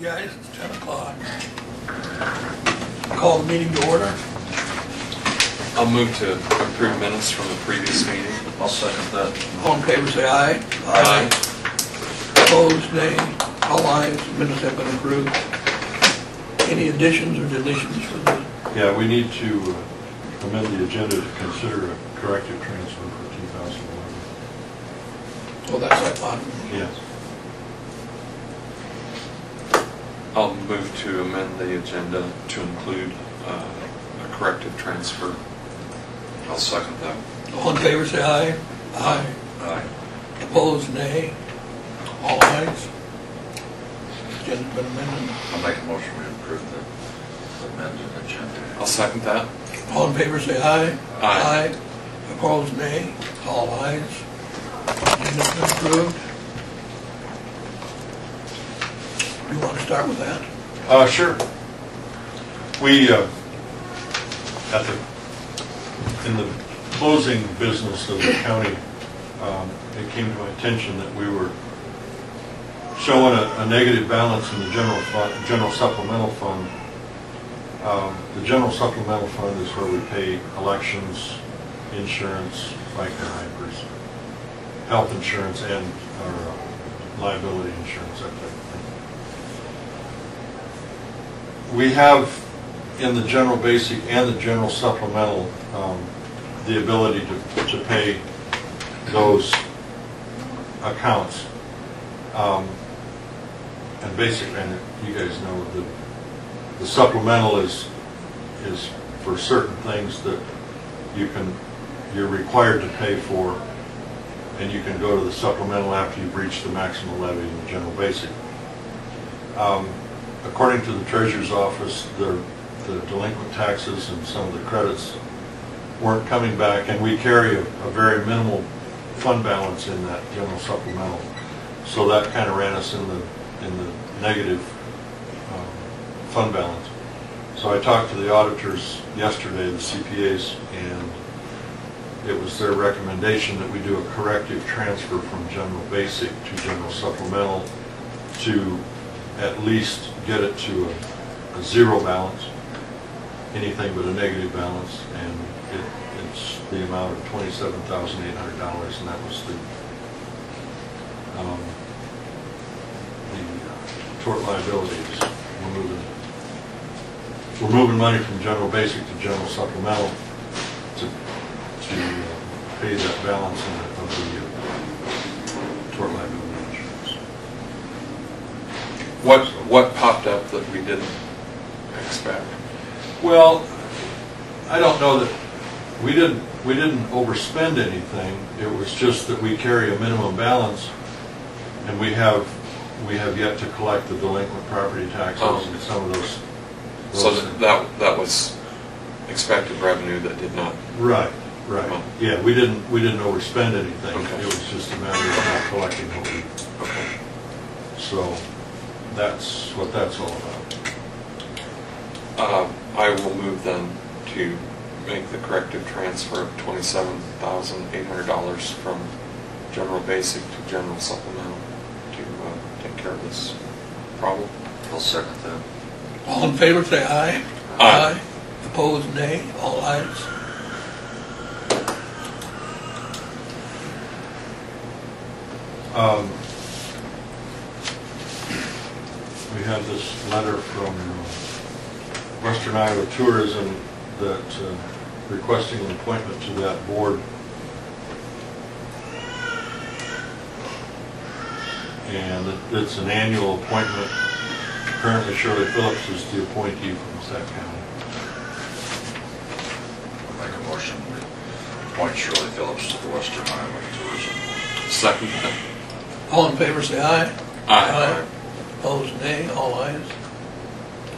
Guys, it's 10 o'clock. Call the meeting to order. I'll move to approve minutes from the previous meeting. I'll second that. All in favor, say aye. Aye. Opposed, nay. All ayes. Minutes have been approved. Any additions or deletions for the... Yeah, we need to amend the agenda to consider a corrective transfer for 2011. Oh, that's that bottom. Yes. I'll move to amend the agenda to include a corrective transfer. I'll second that. All in favor, say aye. Aye. Aye. Opposed, nay. All ayes. Agenda's been amended. I'll make a motion to approve the amended agenda. I'll second that. All in favor, say aye. Aye. Opposed, nay. All ayes. Agenda's been approved. You want to start with that? Sure. We, in the closing business of the county, it came to my attention that we were showing a negative balance in the general supplemental fund. The general supplemental fund is where we pay elections, insurance, FICA hypers, health insurance, and our liability insurance, that type of thing. We have in the general basic and the general supplemental the ability to pay those accounts. And basically, and you guys know, the supplemental is for certain things that you're required to pay for, and you can go to the supplemental after you've reached the maximum levy in the general basic. According to the Treasurer's Office, the delinquent taxes and some of the credits weren't coming back, and we carry a very minimal fund balance in that general supplemental. So that kind of ran us in the negative fund balance. So I talked to the auditors yesterday, the CPAs, and it was their recommendation that we do a corrective transfer from general basic to general supplemental to at least get it to a zero balance, anything but a negative balance, and it's the amount of $27,800, and that was the tort liabilities. We're moving money from general basic to general supplemental to pay that balance of the tort liability insurance. What popped up that we didn't expect? Well, I don't know that we didn't overspend anything. It was just that we carry a minimum balance, and we have yet to collect the delinquent property taxes and some of those. So that was expected revenue that did not. Right. Yeah, we didn't overspend anything. Okay. It was just a matter of not collecting what we. Okay. So that's what that's all about. I will move then to make the corrective transfer of $27,800 from general basic to general supplemental to take care of this problem. I'll second that. All in favor, say aye. Aye. Opposed, nay. All ayes. We have this letter from Western Iowa Tourism that requesting an appointment to that board. And it's an annual appointment. Currently, Shirley Phillips is the appointee from Sac County. I'll make a motion to appoint Shirley Phillips to the Western Iowa Tourism. Second. All in favor, say aye. Aye. Opposed, nay. All ayes.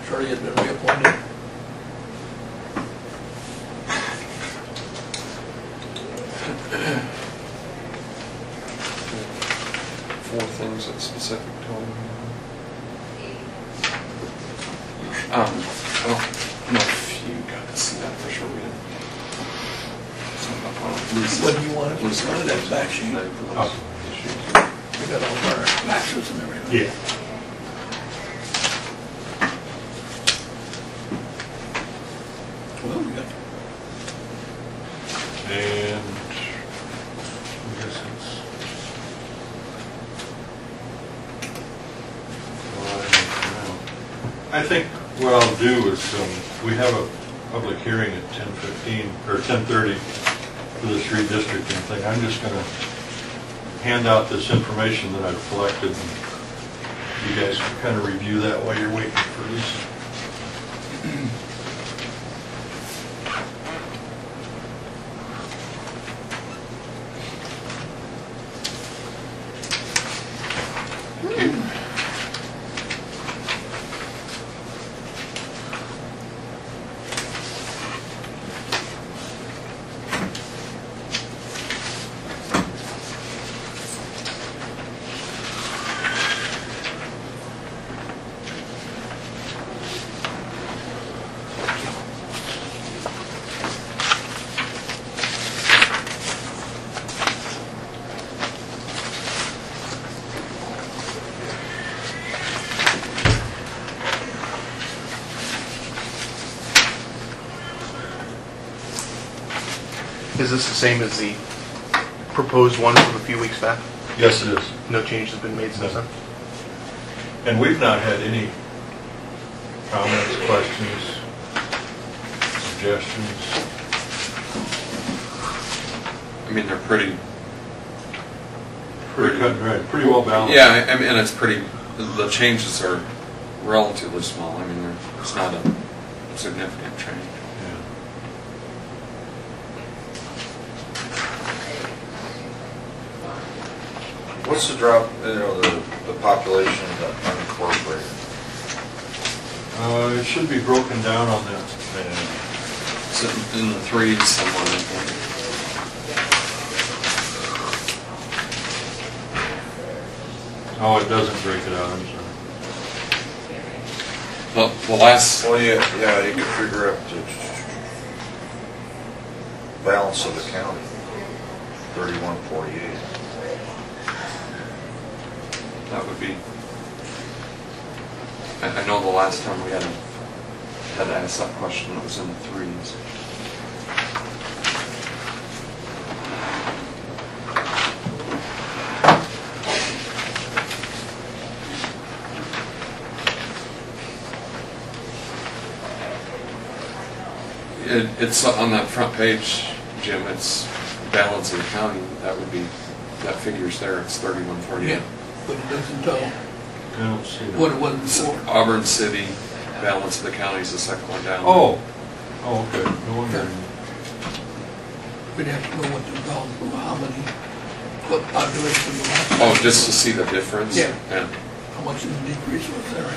Shirley has been reappointed. Four things that specific to them. I don't know if you got to see that for sure. We didn't. What do you want? It's part of that back sheet. We got all of our taxes and everything. Yeah. I think what I'll do is, we have a public hearing at 10:15, or 10:30 for this redistricting thing. I'm just gonna hand out this information that I've collected, and you guys can kind of review that while you're waiting for Lisa. Is this the same as the proposed one from a few weeks back? Yes, it is. No change has been made since then? And we've not had any comments, questions, suggestions. I mean, they're pretty Pretty cut and dry, pretty well balanced. Yeah, I mean, it's pretty, the changes are relatively small. I mean, it's not a significant change. Yeah. What's the drop, the population of the unincorporated? It should be broken down on that. It's in the threes somewhere, I think. Oh, it doesn't break it out, I'm sorry. The last, Well, yeah, you could figure up the balance of the county, 3148. that would be, I know the last time we had to ask that question, it was in the threes. It's on that front page, Jim, it's balance of the county, that would be, that figure's there, it's 3148. Yeah, but it doesn't tell I don't see it. what it was before. Auburn City, balance of the county is the second one down. Oh, okay, no wonder. We'd have to know what the balance, how many, what population the last. Oh, just to see the difference? Yeah. Yeah. How much of the decrease was there?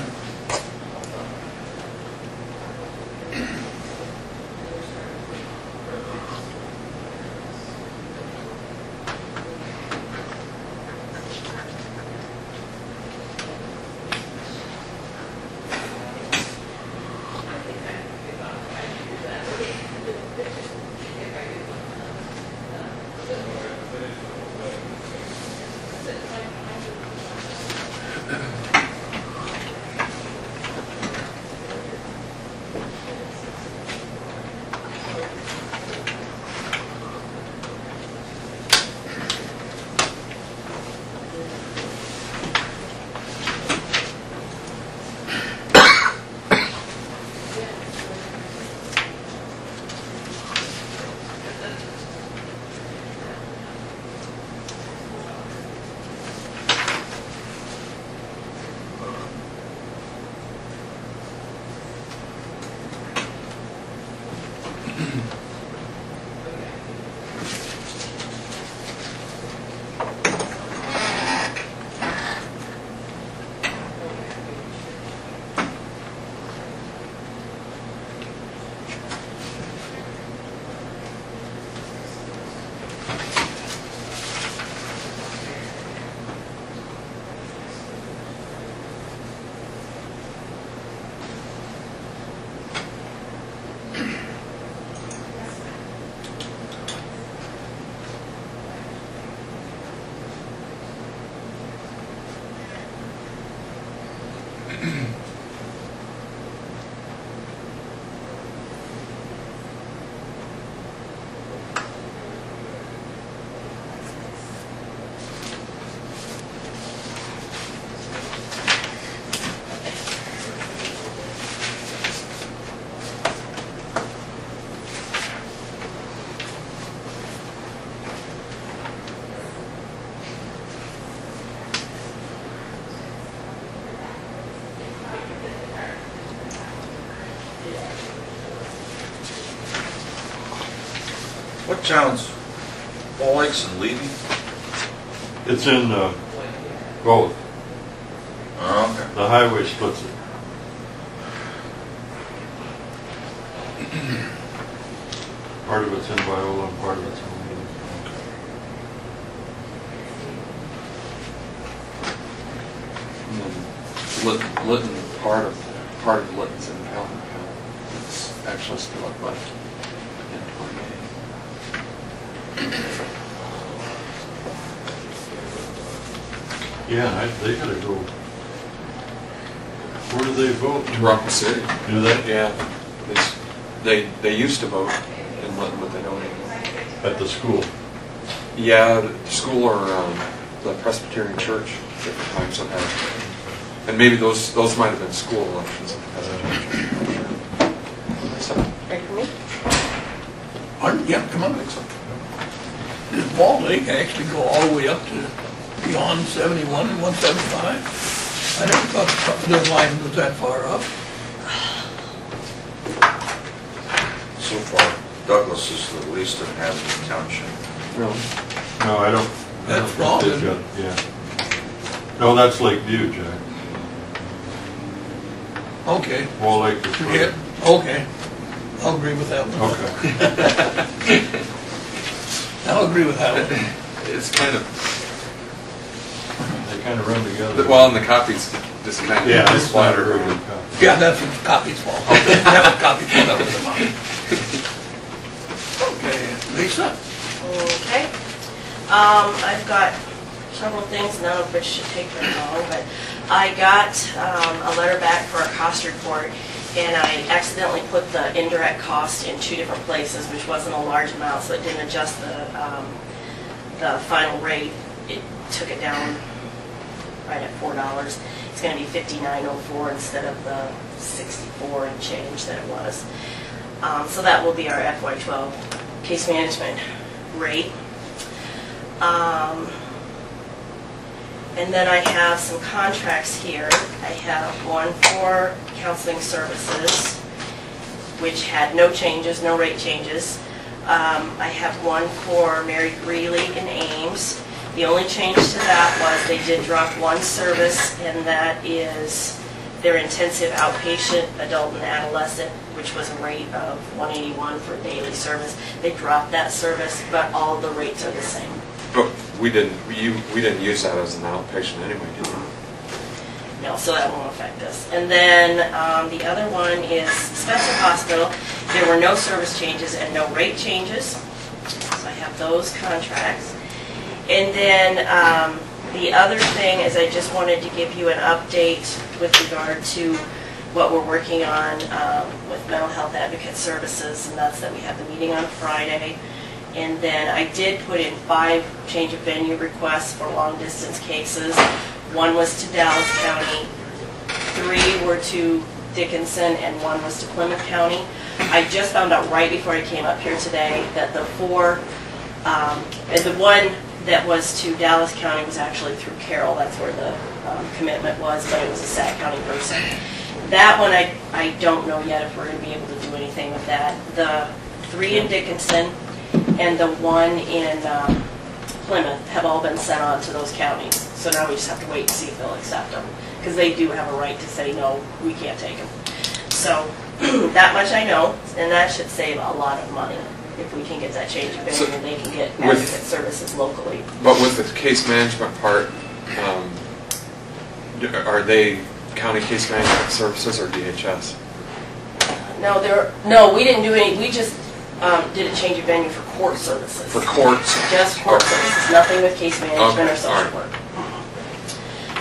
What towns? Wall Lakes and Levy? It's in both. Oh, okay. The highway splits it. Part of it's in Viola and part of it's in Levy. And then Lytton, part of Lytton's in Pelham County. It's actually still up by in 28. Yeah, they gotta go. Where do they vote? Rock City. Do they? Yeah. They used to vote in Lytton, but they don't anymore. At the school. Yeah, the school or the Presbyterian Church, different times have had. And maybe those might have been school elections. Ready for me? Pardon? Yeah, come on. Does Wall Lake actually go all the way up to beyond 71 and 175? I never thought the line was that far up. So far, Douglas is the least inhabited township. Really? No, I don't. That's think wrong, they've isn't it? got- Yeah. No, that's Lakeview, Jack. Okay. Wall Lake is Yeah, further. okay. I'll agree with that one. Okay. I'll agree with that one. It's kind of, They kind of run together. well, and the copies just kind of Yeah, it's not a splattered. very good copy. Yeah, that's what Copy's fault. That was Copy's fault, that was mine. Okay, Lisa? Okay. I've got several things, none of which should take very long, but I got a letter back for a cost report, and I accidentally put the indirect cost in 2 different places, which wasn't a large amount, so it didn't adjust the final rate. It took it down right at $4. It's going to be $59.04 instead of the $64 and change that it was. So that will be our FY12 case management rate. And then I have some contracts here. I have one for counseling services, which had no changes, no rate changes. I have one for Mary Greeley in Ames. The only change to that was they did drop one service, and that is their intensive outpatient adult and adolescent, which was a rate of $181 for daily service. They dropped that service, but all the rates are the same. But we didn't use that as an outpatient anyway, did we? No, so that won't affect us. And then the other one is Spencer Hospital. There were no service changes and no rate changes. So I have those contracts. And then the other thing is I just wanted to give you an update with regard to what we're working on with mental health advocate services, and that's that we have the meeting on Friday. And then I did put in 5 change of venue requests for long distance cases. 1 was to Dallas County, 3 were to Dickinson, and 1 was to Plymouth County. I just found out right before I came up here today that the 4, and the 1 that was to Dallas County was actually through Carroll. That's where the commitment was, but it was a Sac County person. That one I don't know yet if we're going to be able to do anything with that. The 3 in Dickinson and the 1 in Plymouth have all been sent on to those counties. So now we just have to wait and see if they'll accept them, because they do have a right to say, no, we can't take them. So that much I know, and that should save a lot of money if we can get that change of venue and they can get advocate services locally. But with the case management part, are they county case management services or DHS? No, we didn't do any. We just did a change of venue for court services. For courts? Just court services, nothing with case management or Okay, social all right. work.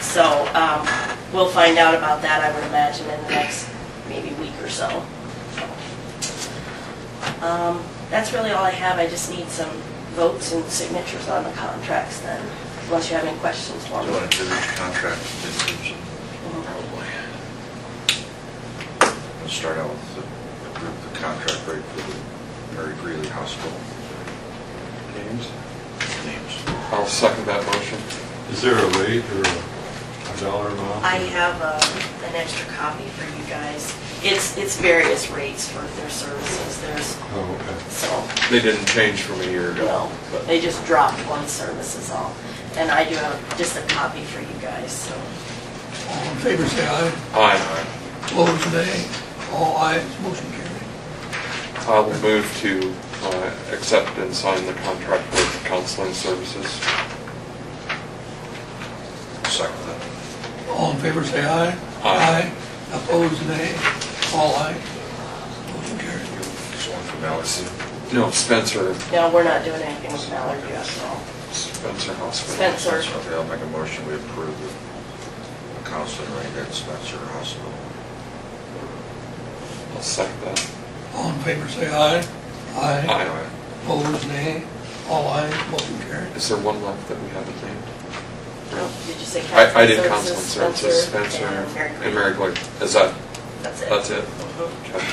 So we'll find out about that, I would imagine, in the next maybe week or so. That's really all I have. I just need some votes and signatures on the contracts then, unless you have any questions for Do me. you want to do each contract individually? Probably. Let's start out with the contract rate for the Mary Greeley Hospital. Names? Names. I'll second that motion. Is there a rate or a dollar amount? I have an extra copy for you guys. It's various rates for their services. There's, Oh, okay. so, They didn't change from a year ago. no, but- they just dropped one service is all. And I do have just a copy for you guys, so. All in favor, say aye. Aye. Opposed, nay. All ayes, motion carried. I will move to accept and sign the contract with counseling services. Second that. All in favor, say aye. Aye. Opposed, nay. All ayes, motion carried. This one from Allison. No, Spencer No, we're not doing anything with Mallard yet, so. Hospital. Spencer. Okay, I'll make a motion, we approve the counseling rate at Spencer Hospital. I'll second that. All in favor, say aye. Aye. Opposed, nay. All ayes, motion carried. Is there one left that we haven't named? No, did you say I did counseling counseling services, Spencer and Mary Glory. Is that, That's it. that's it? Mhm. Okay.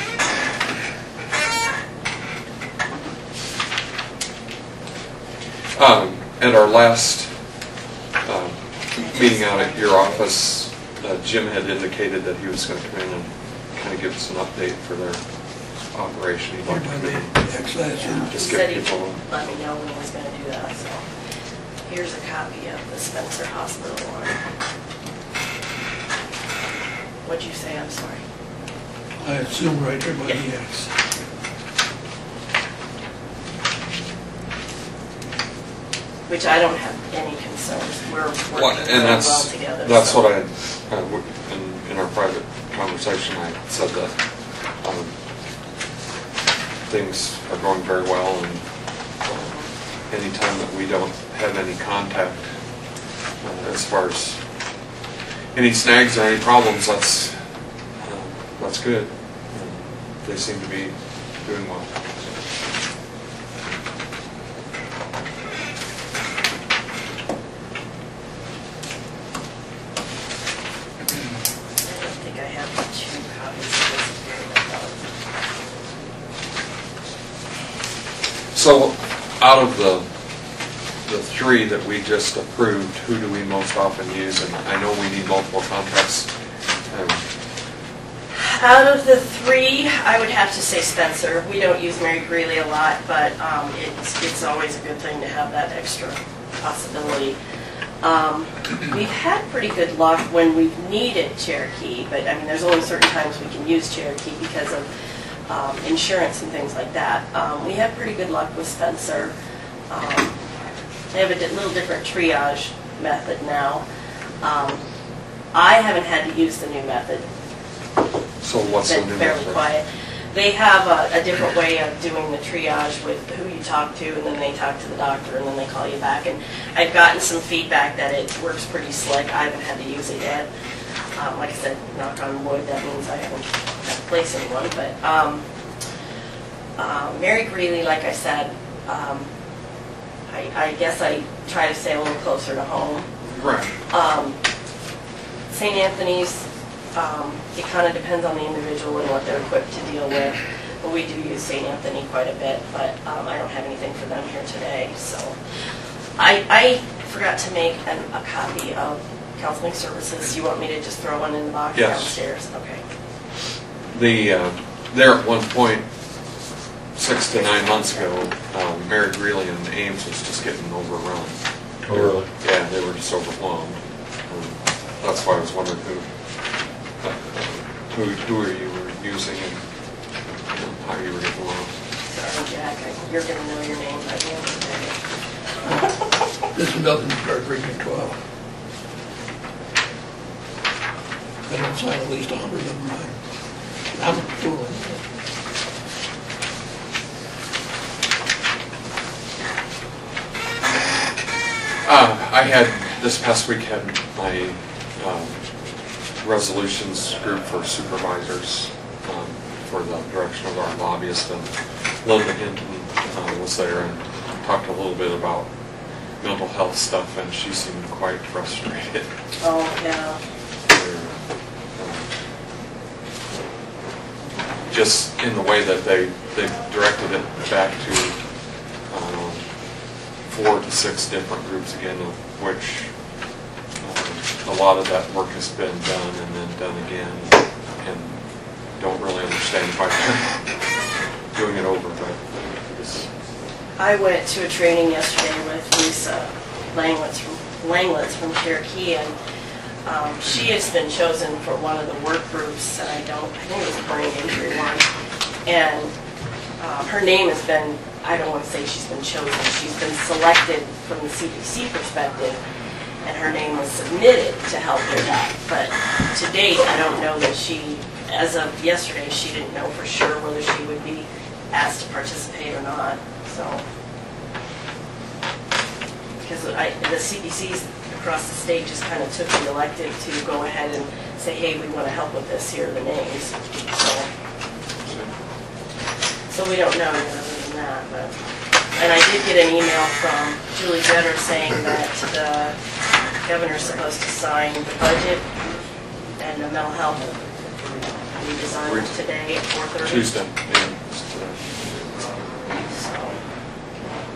At our last meeting out at your office, Jim had indicated that he was going to come in and kind of give us an update for their operation. He'd like to come in. Excellent. He Just said give he'd people, let me know when he was gonna do that, so. Here's a copy of the Spencer Hospital one. What'd you say, I'm sorry? I assume right there by the Yeah. X. Which I don't have any concerns, we're Well, working and really well that's, together. that's so. what in our private conversation, I said that things are going very well, and anytime that we don't have any contact as far as any snags or any problems, that's good. They seem to be doing well. I don't think I have 2 copies of this agreement, So, out of the 3 that we just approved, who do we most often use? And I know we need multiple contracts. Out of the 3, I would have to say Spencer. We don't use Mary Greeley a lot, but it's always a good thing to have that extra possibility. We've had pretty good luck when we've needed Cherokee, but I mean, there's only certain times we can use Cherokee because of insurance and things like that. We have pretty good luck with Spencer. They have a little different triage method now. I haven't had to use the new method. So what's the Been new fairly method? quiet. They have a different way of doing the triage with who you talk to, and then they talk to the doctor, and then they call you back. And I've gotten some feedback that it works pretty slick. I haven't had to use it yet. Like I said, knock on wood, that means I haven't had to place anyone. But Mary Greeley, like I said, I guess I try to stay a little closer to home. Right. St. Anthony's, it kind of depends on the individual and what they're equipped to deal with. But we do use St. Anthony quite a bit, but I don't have anything for them here today. So I forgot to make a copy of counseling services. You want me to just throw one in the box Yes. downstairs? Okay. There at one point, 6 to 9 months ago, Mary Greeley and Ames was just getting overrun. Oh, really? Yeah, they were just overwhelmed. That's why I was wondering who are you were using and how you were getting along. Sorry, Jack. You're going to know your name by the end of the day. This one doesn't start reading 12. I don't sign at least 100 of them. I'm fooling. I had, this past week, had my resolutions group for supervisors for the direction of our lobbyist, and Linda Hinton was there and talked a little bit about mental health stuff, and she seemed quite frustrated. Oh, yeah. Just in the way that they directed it back to 4 to 6 different groups again, of which a lot of that work has been done and then done again, and don't really understand why they're doing it over, but it's, I went to a training yesterday with Lisa Langlitz from Cherokee, and she has been chosen for one of the work groups, and I think it was a brain injury one, and her name has been, I don't want to say she's been chosen, she's been selected from the CPC perspective, and her name was submitted to help with that. But to date, I don't know that she, as of yesterday, she didn't know for sure whether she would be asked to participate or not. So, because the CPCs across the state just kind of took the elective to go ahead and say, hey, we want to help with this, here are the names. So we don't know other than that. But, and I did get an email from Julie Jetter saying that the governor's supposed to sign the budget and the mental health redesign today at 4:30. Tuesday. So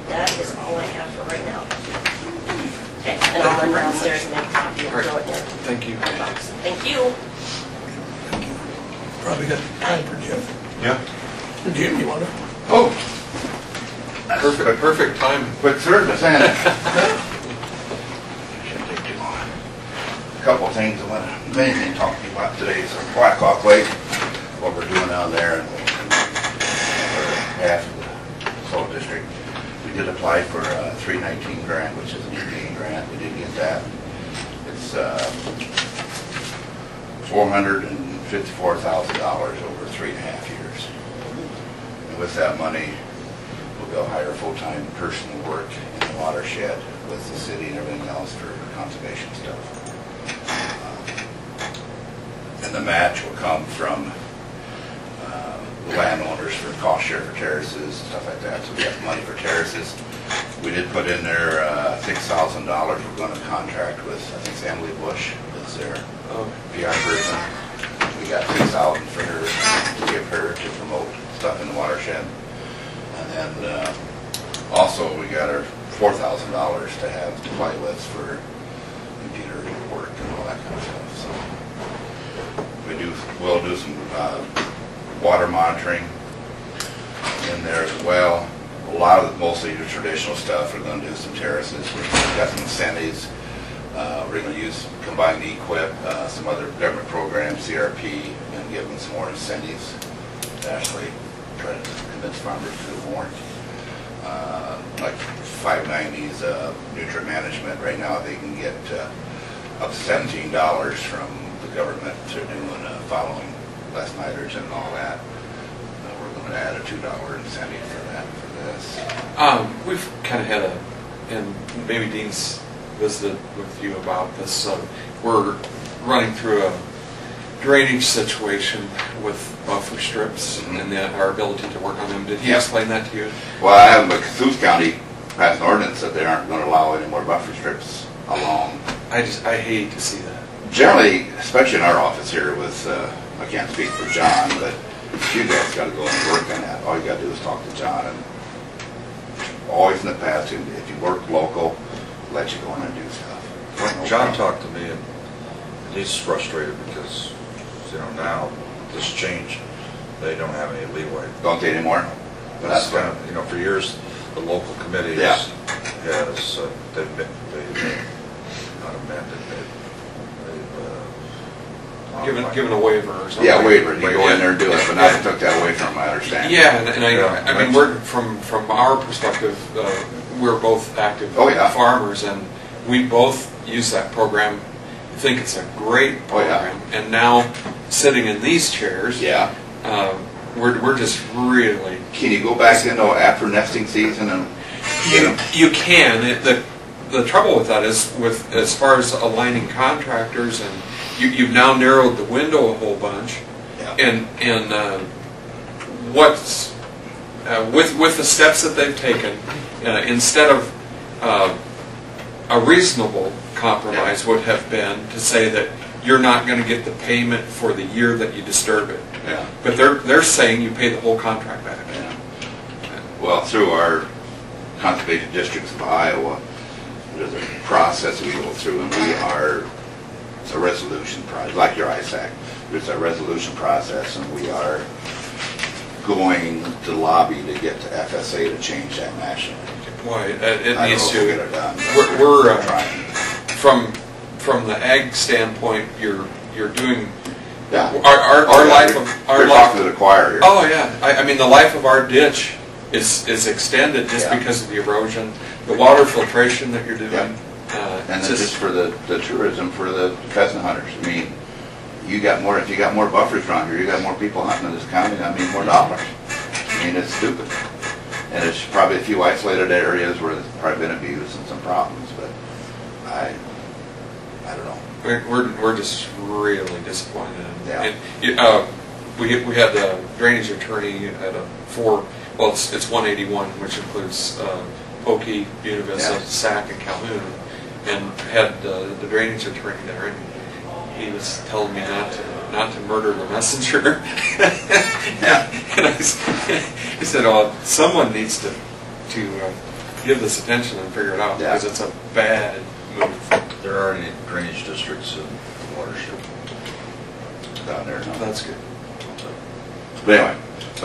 that is all I have for right now. Okay, and I'll run downstairs and make a copy and throw it there. Thank you. Thank you. Probably got time for Jim. Yeah. Jim, you want to? Oh, Perfect time. quick service, and shouldn't take too long. A couple of things I want to mainly talk to you about today is Black Hawk Lake, what we're doing down there, and half of the Soul District. We did apply for a 319 grant, which is an EPA grant. We did get that. It's $454,000 over 3.5 years. And with that money, we'll go hire a full-time person to work in the watershed with the city and everything else for conservation stuff. And the match will come from the landowners for cost share for terraces, stuff like that. So we have money for terraces. We did put in there $6,000. We're going to contract with, I think it's Emily Bush is their PR person. We got $6,000 for her to give her to promote stuff in the watershed. And then also we got our $4,000 to have to play with for computer work and all that kind of stuff. So we'll do some water monitoring in there as well. A lot of mostly the traditional stuff. We're going to do some terraces. We've got some incentives. We're going to combine the EQIP, some other government programs, CRP, and give them some more incentives to actually try to convince farmers to do more. Like 590's nutrient management. Right now they can get up to $17 from the government to doing following less nitrogen and all that. We're going to add a $2 incentive for that for this. We've kind of had and maybe Dean's visited with you about this. We're running through a drainage situation with buffer strips and our ability to work on them. Did he explain that to you? Well, I have Cassuth County passed an ordinance that they aren't going to allow any more buffer strips along. I hate to see that. Generally, especially in our office here with, I can't speak for John, but you guys got to go and work on that. All you got to do is talk to John. And always in the past, if you work local, let you go in and do stuff. When John talked to me, and he's frustrated because, now this change, they don't have any leeway. Don't they anymore? That's kind of, for years, the local committees has, they've not amended, they've given a waiver or something. Yeah, waiver. You go in there and do it, but now they took that away from my understanding. Yeah, and I mean, we're from our perspective, we're both active farmers, and we both use that program. Think it's a great program, and now sitting in these chairs, we're just really. Can you go back into after nesting season and you can. The trouble with that is as far as aligning contractors, and you've now narrowed the window a whole bunch, and what's with the steps that they've taken, instead of a reasonable compromise would have been to say that you're not going to get the payment for the year that you disturb it. Yeah. But they're saying you pay the whole contract back. Yeah. Well, through our conservation districts of Iowa, there's a process we go through, and we are a resolution process, like your ISAC. There's a resolution process, and we are going to lobby to get to FSA to change that nationally. Why, it I needs don't know if to. we'll get it done. We're trying. from the ag standpoint, you're doing Yeah. our life of our You're life. talking to the choir here. Oh yeah, I mean the life of our ditch is extended just Yeah. because of the erosion, the water filtration that you're doing. Yep. And then just for the tourism for the pheasant hunters. I mean, if you got more buffers around here, you got more people hunting in this county, I mean, more dollars. I mean, it's stupid. And it's probably a few isolated areas where there's probably been abuse and some problems, but I don't know. We're just really disappointed. Yeah. And, we had the drainage attorney at it's 181, which includes Okie, Buena Vista, Yeah. Sac, and Calhoun, and had the drainage attorney there, and he was telling me not to murder the messenger. Yeah. And I said, "Oh, someone needs to give this attention and figure it out Yeah. because it's a bad move." There aren't any drainage districts in the watershed. Down there, no. That's good. But anyway,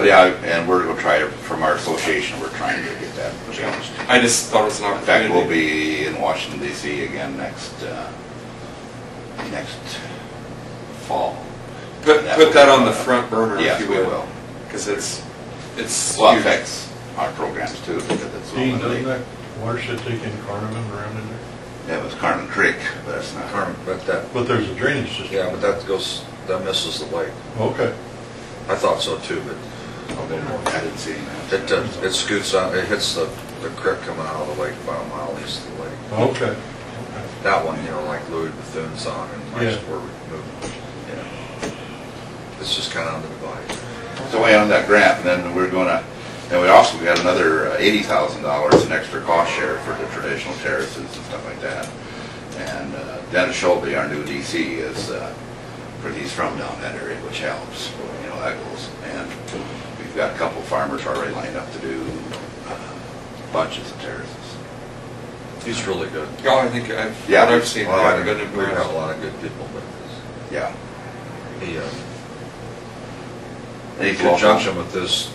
yeah, and we're going to try, from our association, we're trying to get that changed. I just thought it was an In opportunity. fact, we'll be in Washington DC again next fall. Put that on the front burner, Yes, if we you will, will. because it's Well, it huge. affects our programs too, because it's Dean, one doesn't of that watershed take in Carmen around in there? That was Carmen Creek, but it's not. Carmen, but that, But there's a drainage system. yeah, but that misses the lake. Okay. I thought so too, but I didn't see that. it scoots out, it hits the creek coming out of the lake about a mile east of the lake. Okay. That one, like Louis Bethune's on and Yeah. nice where we moved. It's just kind of on the divide. So we own that grant, and then we're gonna, and we also got another $80,000 in extra cost share for the traditional terraces and stuff like that. And Dennis Shelby, our new DC, he's from down that area, which helps, that goes. And we've got a couple farmers already lined up to do bunches of terraces. He's really good. Oh, I think Yeah. what I've seen, Well, I've been we have a impressed. lot of good people, but Yeah. he, And in he's local. conjunction with this,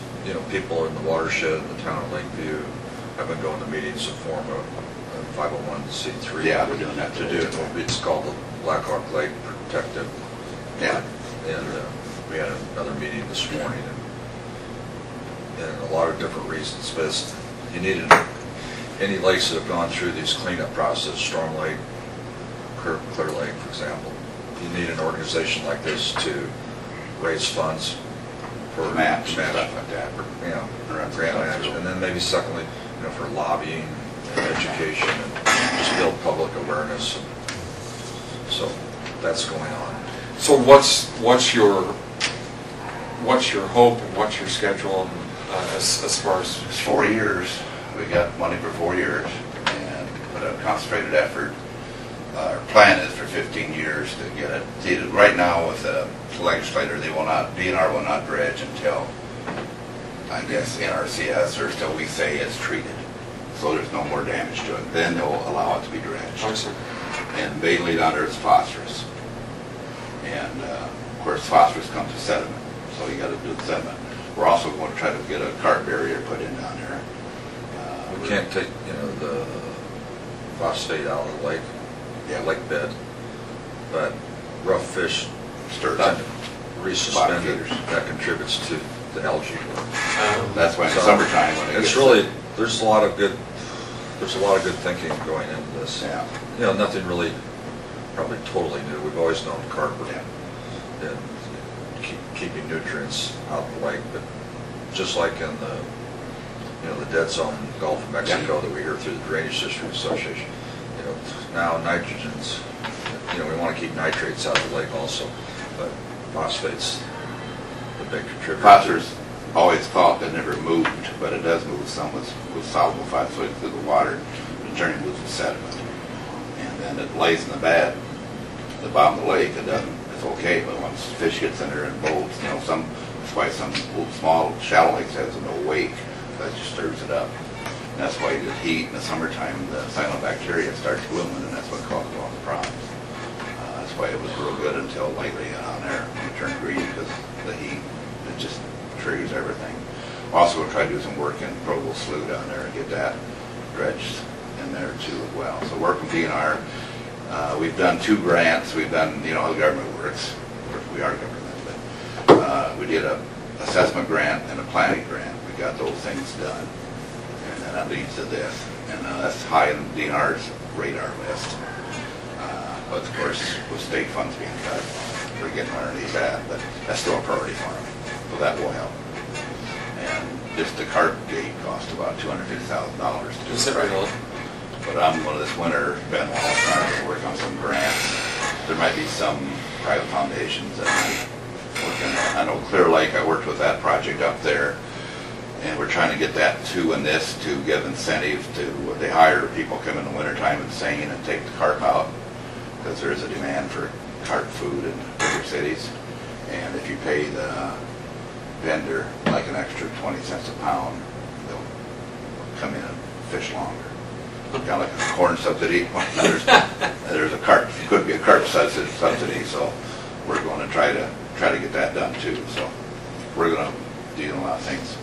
people in the watershed in the town of Lakeview have been going to meetings to form a 501c3. Yeah, we're doing that to today. do. It's called the Black Hawk Lake Protective. Yeah. And we had another meeting this morning, and a lot of different reasons. But you needed any lakes that have gone through these cleanup process, Storm Lake, Clear Lake, for example. You need an organization like this to raise funds for Maps and match, stuff like that. grant match, and then maybe secondly, for lobbying and education and just build public awareness. So that's going on. So what's your hope and what's your schedule as far as? It's 4 years. We got money for 4 years and put a concentrated effort. Our plan is for 15 years to get it. See, right now with the legislator, DNR will not dredge until, I guess, NRCS or till we say it's treated. So there's no more damage to it. Then they'll allow it to be dredged. I see. And mainly under its phosphorus. And of course, phosphorus comes to sediment, so you got to do the sediment. We're also going to try to get a carp barrier put in down there. We can't take, the phosphate out of the lake, lake bed, but rough fish Stir it up. resuspended, that contributes to the algae bloom. That's why in the So, summertime when it It's gets. really, there's a lot of good thinking going into this. Yeah. Nothing really, probably totally new. We've always known carp Yeah. and keeping nutrients out of the lake, but just like in the dead zone Gulf of Mexico that we hear through the Drainage District Association, now nitrogens, we want to keep nitrates out of the lake also, but phosphates, the big contributor. Phosphorus, always thought that never moved, but it does move some with soluble phosphate through the water. It generally moves with sediment. And then it lays in the bed, the bottom of the lake, it's okay, but once fish gets in there and molds, that's why some small shallow lakes has no wake, that just stirs it up. And that's why the heat in the summerbacteria starts blooming, and that's what causes all the problems. As That's why it was real good until lately on there. It turned green because the heat, it just triggers everything. Also, we'll try to do some work in Provo Slough down there and get that dredged in there too as well. So work with DNR. We've done 2 grants. We've done, you know, how the government works. Of course, we are government, but we did a assessment grant and a planning grant. We got those things done. And then that leads to this. And that's high in DNR's radar list. But of course, with state funds being cut, we're getting underneath that, but that's still a priority for them. So that will help. And just the cart gate cost about $250,000 to do. Is it really? But I'm going to this winter, Ben Wallace and I are going to work on some grants. There might be some private foundations that might work in. I know Clear Lake, I worked with that project up there. And we're trying to get that too in this to give incentive to, they hire people come in the wintertime and sing and take the carp out because there is a demand for carp food in bigger cities. And if you pay the vendor like an extra 20 cents a pound, they'll come in and fish longer. Kind of like a corn subsidy. There's a carp, could be a carp subsidy, so we're going to try to get that done too. So we're going to do a lot of things.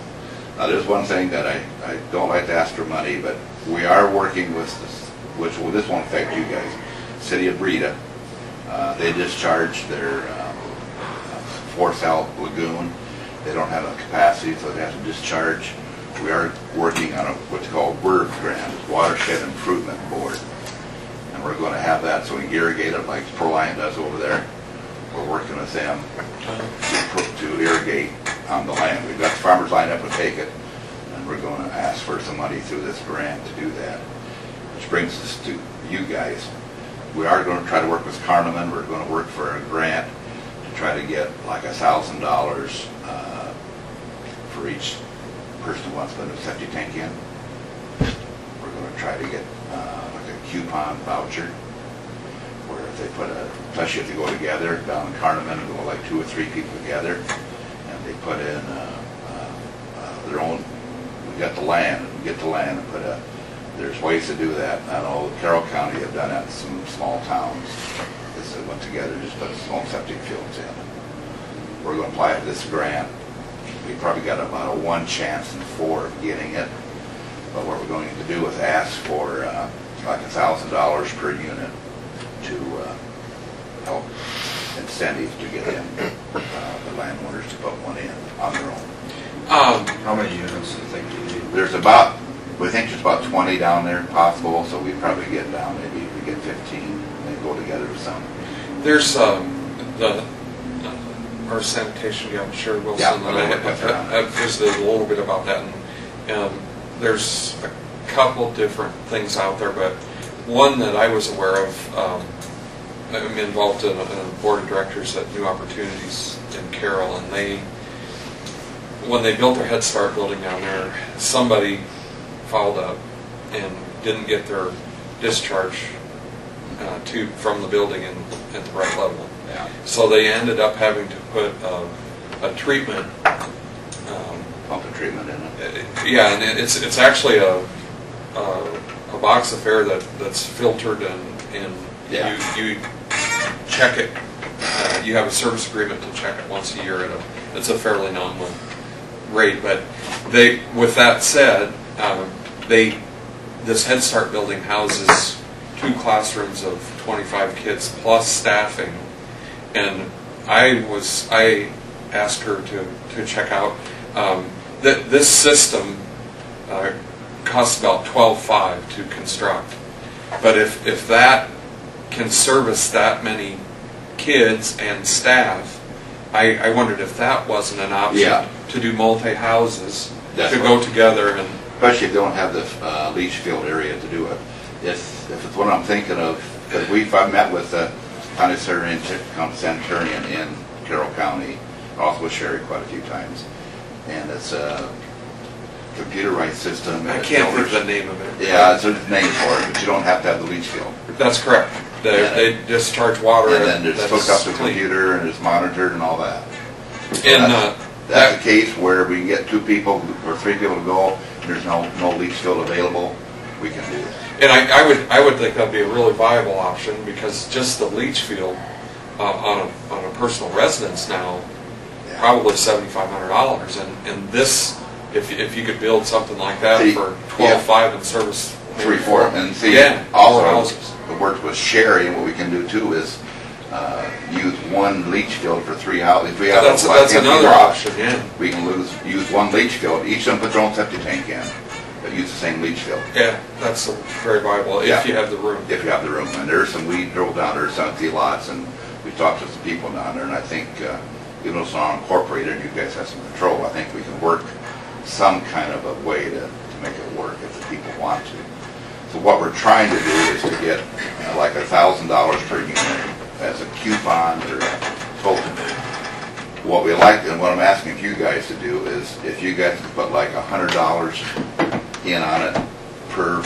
Now, there's one thing that I don't like to ask for money, but we are working with this, which this won't affect you guys. City of Breda, they discharged their Forsyth Lagoon. They don't have a capacity, so they have to discharge. We are working on what's called WIRB grant, Watershed Improvement Board, and we're going to have that so we can irrigate it like Proline does over there. We're working with them to irrigate on the land. We've got the farmers lined up to take it, and we're going to ask for some money through this grant to do that. Which brings us to you guys. We are going to try to work with Carniman. We're going to work for a grant to try to get like $1,000 for each person who wants to put a septic tank in. We're going to try to get like a coupon voucher where if they put especially if they go together down in Carniman, go like 2 or 3 people together, and they put in their own, we got the land, and we get the land and put there's ways to do that. I know Carroll County have done that in some small towns. They went together, just put some own septic fields in. We're going to apply for this grant. We probably got about a 1 chance in 4 of getting it. But what we're going to do is ask for like $1,000 per unit to help incentive to get in the landowners to put one in on their own. How many units do you think you need? There's about, we think there's about 20 down there possible, so we probably get down, maybe we get 15 and go together with some. There's our sanitation guy, Sherry Wilson, Yeah, I've visited a little bit about that, and there's a couple different things out there, but one that I was aware of, I'm involved in a board of directors at New Opportunities in Carroll, and when they built their Head Start building down there, somebody fouled up and didn't get their discharge from the building at the right level. Yeah. So they ended up having to put a treatment. Pump and treatment in it. Yeah, and it's actually a box affair that's filtered and Yeah. you check it. You have a service agreement to check it once a year it's a fairly nominal rate. But with that said, this Head Start building houses 2 classrooms of 25 kids plus staffing. And I asked her to check out that this system costs about $12,500 to construct. But if that can service that many kids and staff, I wondered if that wasn't an option to do multi-houses to go together and. Especially if they don't have the leach field area to do it. If it's what I'm thinking of, because I've met with the county sanitarian in Carroll County, also with Sherry quite a few times, and it's a computerized system. I can't think of the name of it. Yeah, there's a name for it, but you don't have to have the leach field. That's correct. They discharge water, and then it's hooked up to the computer and it's monitored and all that. So and that's a case where we can get 2 people or 3 people to go, and there's no leach field available. We can do that. And I would think that'd be a really viable option, because just the leach field on a personal residence now, probably $7,500. And this, if you could build something like that See, for yeah. 12.5 and service 3, 4, and see, yeah, also, more houses. it works with Sherry, and what we can do too is use one leach field for 3 houses. If we have That's empty another lots, option, yeah. we can use one leach field. Each of them put their own septic tank in, but use the same leach field. Yeah, that's very viable Yeah. if you have the room. If you have the room. And there's some, we drove down there, some empty lots, and we talked to some people down there, and I think, even though it's not incorporated, you guys have some control, I think we can work some kind of a way to make it work if the people want to. So what we're trying to do is to get like $1,000 per unit as a coupon or a token. What we like, and what I'm asking you guys to do is, if you guys could put like $100 in on it per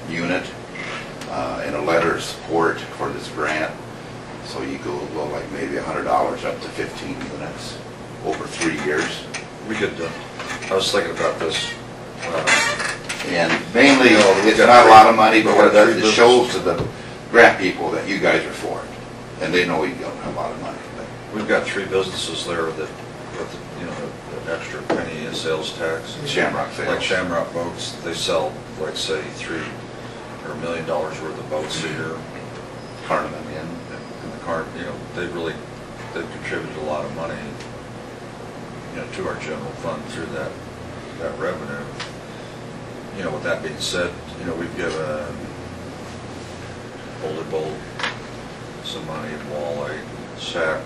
unit, in a letter of support for this grant, so you go like maybe $100 up to 15 units over 3 years. We could, I was thinking about this. And mainly, it's not a lot of money, but what it does, it shows to the grant people that you guys are for it. And they know you don't have a lot of money. We've got 3 businesses there that, with, you know, the extra penny in sales tax. Shamrock sales. Like Shamrock Boats, they sell, like, say, $3 or $1 million worth of boats a year. Carting them in. And the car, you know, they've contributed a lot of money, you know, to our general fund through that revenue. You know, with that being said, you know, we've given Boulder Bowl some money, Walleye, SAC,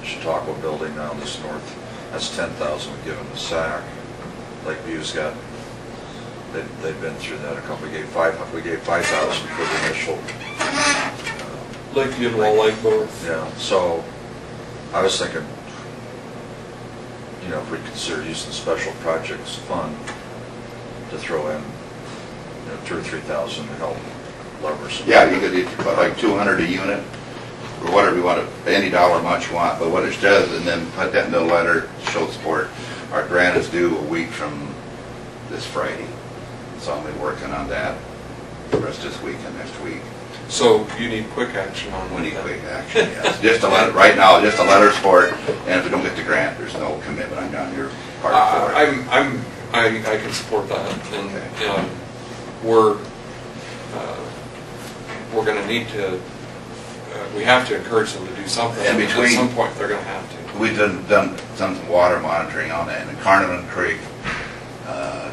Chautauqua Building down this north, that's $10,000 we've given to SAC. Lakeview's got, they've been through that a couple, we gave $5,000 for the initial. Lakeview and Wall Lake both. Yeah, so I was thinking, you know, if we consider using the special projects fund to throw in, you know, $2,000 or $3,000 to help lever some. Yeah, you could put like 200 a unit, or whatever you want, any dollar amount you want, but what it does, and then put that in the letter, show support. Our grant is due a week from this Friday, so I'll be working on that the rest of this week and next week. So you need quick action on We need that. quick action, yes. Just a letter, right now, just a letter of support, and if we don't get the grant, there's no commitment on your part for it. I can support that, and Okay. We're going to need to. We have to encourage them to do something. And At some point, they're going to have to. We've done some water monitoring on that, and Carnivan Creek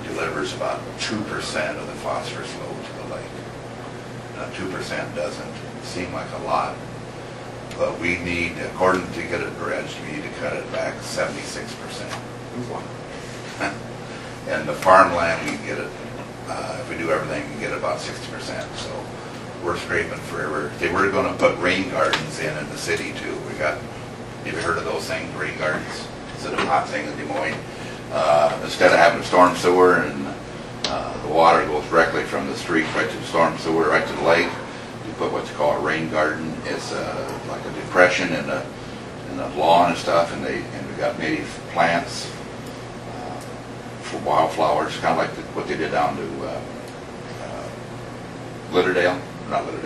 delivers about 2% of the phosphorus load to the lake. Now, 2% doesn't seem like a lot, but we need, according to get it dredged, we need to cut it back 76%. And the farmland, we can get it, if we do everything, we can get it about 60%. So we're scraping forever. They were going to put rain gardens in the city too. Have you heard of those things, rain gardens? It's a hot thing in Des Moines. Instead of having a storm sewer and the water goes directly from the street right to the storm sewer, right to the lake, you put what's called a rain garden. It's like a depression in the lawn and stuff, and we got native plants for wildflowers, kind of like what they did down to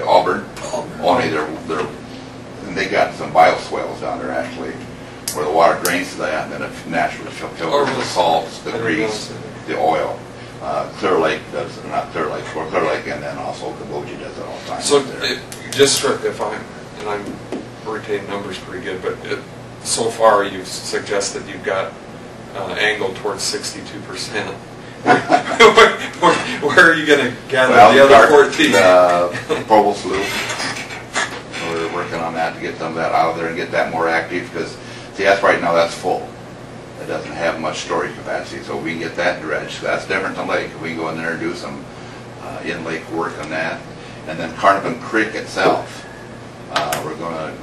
Auburn. Only and they got some bioswales down there actually, where the water drains to that, and then it naturally filters the salts, the grease, the oil. Clear Lake does, not Clear Lake, or Clear Lake, and then also Kaboji does it all the time. So I'm retaining numbers pretty good, but so far you've suggested you've got angled towards 62%. Where are you going to gather the other 14? Provost Loop. We're working on that to get some of that out of there and get that more active, because see, that's right now that's full. It doesn't have much storage capacity, so we can get that dredged. That's different than lake. We can go in there and do some in-lake work on that. And then Carnivan Creek itself,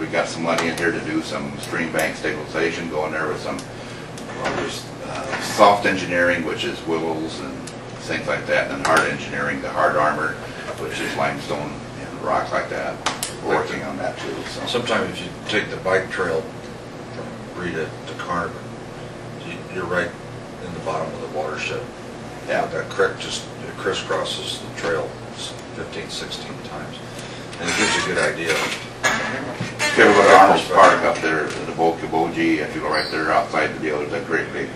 we got some money in here to do some stream bank stabilization, go in there with some soft engineering, which is willows and things like that, and then hard engineering, the hard armor, which is limestone and rock like that. We're working on that too. So. Sometimes if you take the bike trail from Rita to Carnivan, you're right in the bottom of the watershed. Yeah. That creek just crisscrosses the trail 15, 16 times. And it gives you a good idea. you ever go to Arnold's Park up there, the Boji, if you go right there outside the deal, there's a great big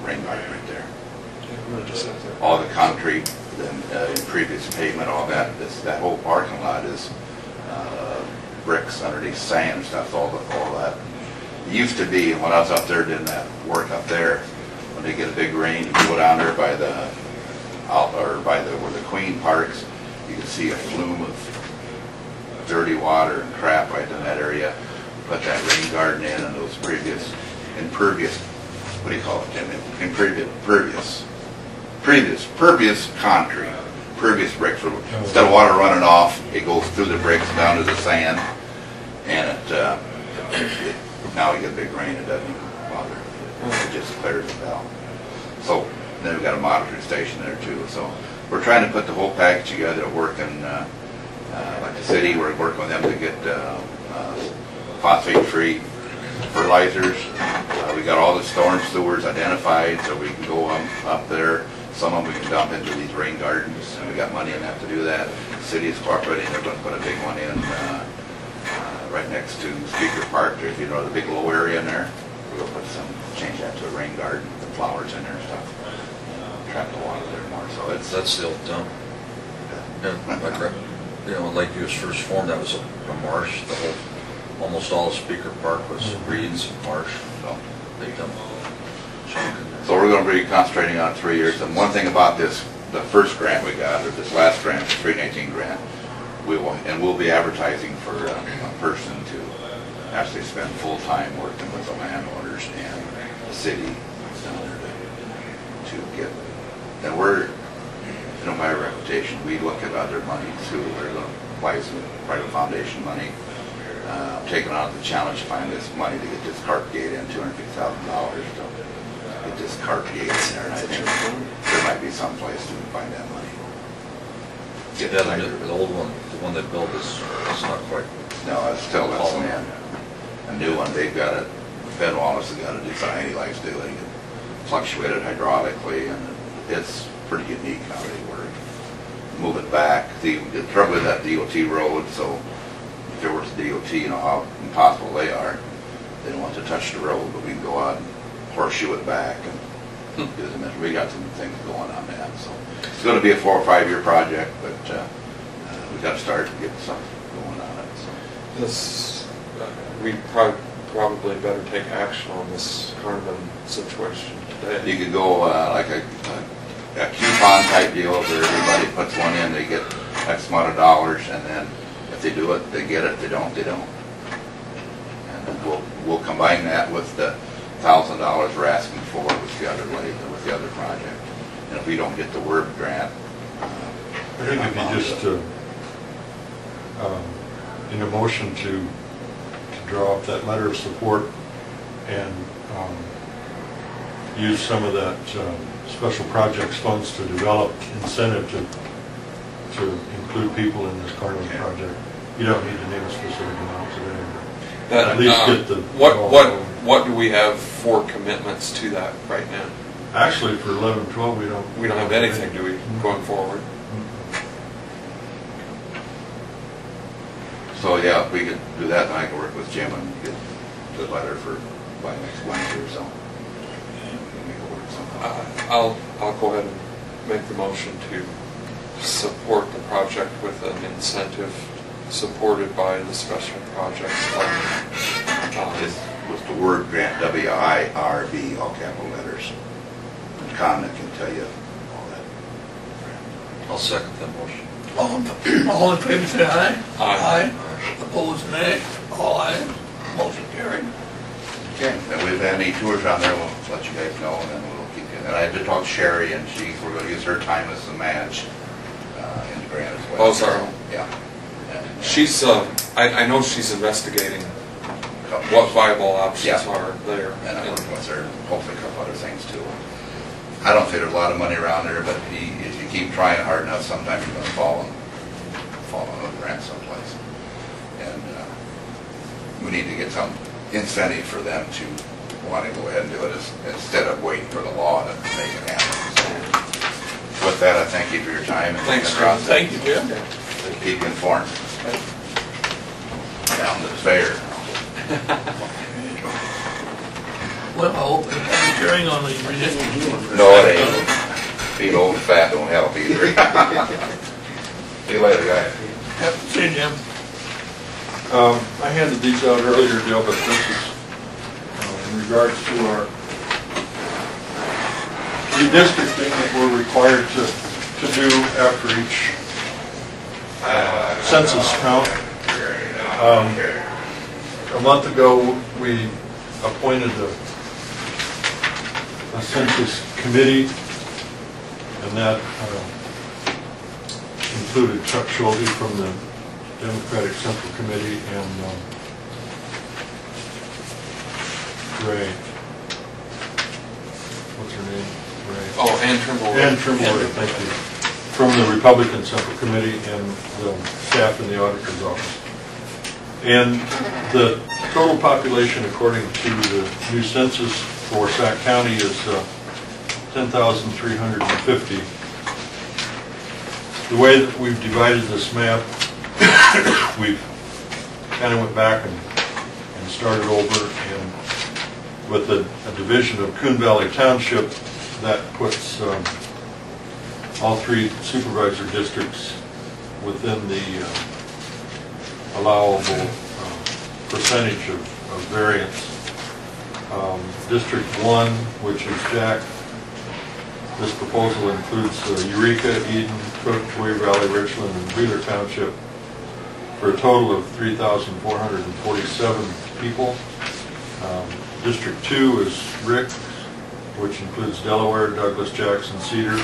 rain garden right there. All the concrete, then previous pavement, all that, that whole parking lot is bricks underneath sand and stuff, all that. It used to be, when I was up there doing that work up there, when they get a big rain, you go down there by the, where the Queen parks, you can see a flume of dirty water and crap right in that area. Put that rain garden in and those previous, impervious, what do you call it, Jim? Pervious concrete, pervious bricks. Instead of water running off, it goes through the bricks down to the sand, and now you get a big rain, it doesn't bother. It just clears it out. So then we've got a monitoring station there too. So we're trying to put the whole package together, working like the city. We're working with them to get phosphate-free fertilizers. We got all the storm sewers identified, so we can go up there. Some of them we can dump into these rain gardens, and we got money in that to do that. The city is cooperating. They're going to put a big one in right next to Speaker Park. There's, you know, the big low area in there. We're going to change that to a rain garden, the flowers in there and stuff. Trap the water there more. So That's the old dump. Yeah, like, you know, when Lakeview was first formed, that was a marsh. The whole, almost all of Speaker Park was reeds, marsh. So they dumped chunk in there. So we're going to be concentrating on 3 years. And one thing about this, the first grant we got, or this last grant, the 318 grant, we'll be advertising for a person to actually spend full time working with the landowners and the city down there to get. And we're, you know, my reputation, we look at other money too. We're going to apply some private foundation money. Taking on the challenge to find this money to get this cart gate in, $250,000 to get this cart gate in there, and I think there might be some place to find that money. Get Yeah, the old one, the one they built is not quite. No, it's still got some in. A new one, they've got it, Ben Wallace has got a design he likes doing. It fluctuated hydraulically, and it's pretty unique how they work. Move it back. The trouble with that DOT road, so if there was DOT, you know how impossible they are. They don't want to touch the road, but we can go out and horseshoe it back and do the measure. We got some things going on that. So it's going to be a 4 or 5 year project, but we've got to start to get something going on it. So. This, we probably better take action on this carbon situation today. You could go like a coupon type deal where everybody puts one in, they get X amount of dollars, and then if they do it, they get it. If they don't, they don't. And then we'll combine that with the $1,000 we're asking for with the other project. And if we don't get the word grant, I think if you just, in a motion to draw up that letter of support and use some of that special projects funds to develop incentive to include people in this carbon project. You don't need to name a specific amount today. That, at least get the what do we have for commitments to that right now? Actually, for 11, 12, we don't have anything, do we, going forward? so yeah, if we could do that, then I can work with Jim and get the letter for by next Wednesday or so. Make it work somehow. I'll go ahead and make the motion to support the project with an incentive supported by the special projects fund. This was the word grant, W-I-R-B, all capital letters. And Con can tell you all that. I'll second that motion. All in favor, say aye. Aye. Opposed, nay. All ayes. Motion carried. Okay, and if we have any tours on there, we'll let you guys know, and then we'll keep you. And I did talk to Sherry, and we're going to use her time as a match in the grant as well. Oh, sorry. Yeah. She's, I know she's investigating what viable options are there. And I'm working with her, hopefully a couple other things too. I don't think there's a lot of money around there, but if you keep trying hard enough, sometimes you're going to fall on a grant someplace. And we need to get some incentive for them to want to go ahead and do it instead of waiting for the law to make it happen. So with that, I thank you for your time. Thanks, Ross. Thank you, Jim. Keep you informed. down to the fair. Well, I hope the public hearing on the redistricting. No, it ain't. Being old and fat don't help either. See you later, guys. Yep, see you, Jim. I handed these out earlier, Dale, but this is in regards to our redistricting that we're required to do after each census count. A month ago, we appointed a census committee, and that included Chuck Schulte from the Democratic Central Committee and Ray. What's her name? Ray. Oh, Ann Trimble. Ann Trimble, thank you. From the Republican Central Committee and the staff in the auditor's office. And the total population, according to the new census for Sac County, is 10,350. The way that we've divided this map, we've kind of went back and started over, and with a division of Coon Valley Township, that puts all three supervisor districts within the allowable percentage of variance. District 1, which is Jack, this proposal includes Eureka, Eden, Cook, Weir Valley, Richland, and Wheeler Township for a total of 3,447 people. District 2 is Rick, which includes Delaware, Douglas, Jackson, Cedar,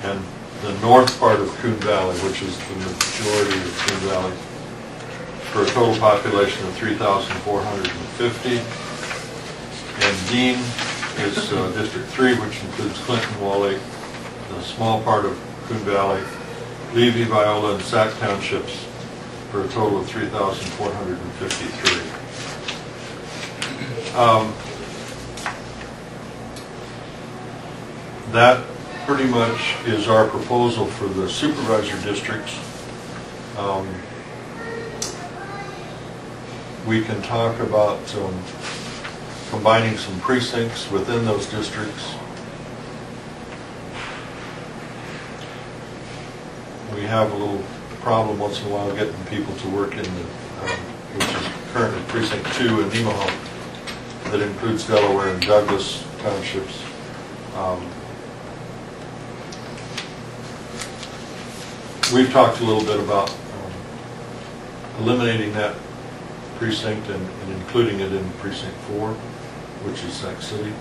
and the north part of Coon Valley, which is the majority of Coon Valley, for a total population of 3,450. And Dean is District 3, which includes Clinton, Wall Lake, the small part of Coon Valley, Levy, Viola, and Sac Townships, for a total of 3,453. That pretty much is our proposal for the supervisor districts. We can talk about combining some precincts within those districts. We have a little problem once in a while getting people to work in the, which is currently Precinct 2 in Nemaha, that includes Delaware and Douglas townships. We've talked a little bit about eliminating that precinct and including it in Precinct 4, which is Sac City.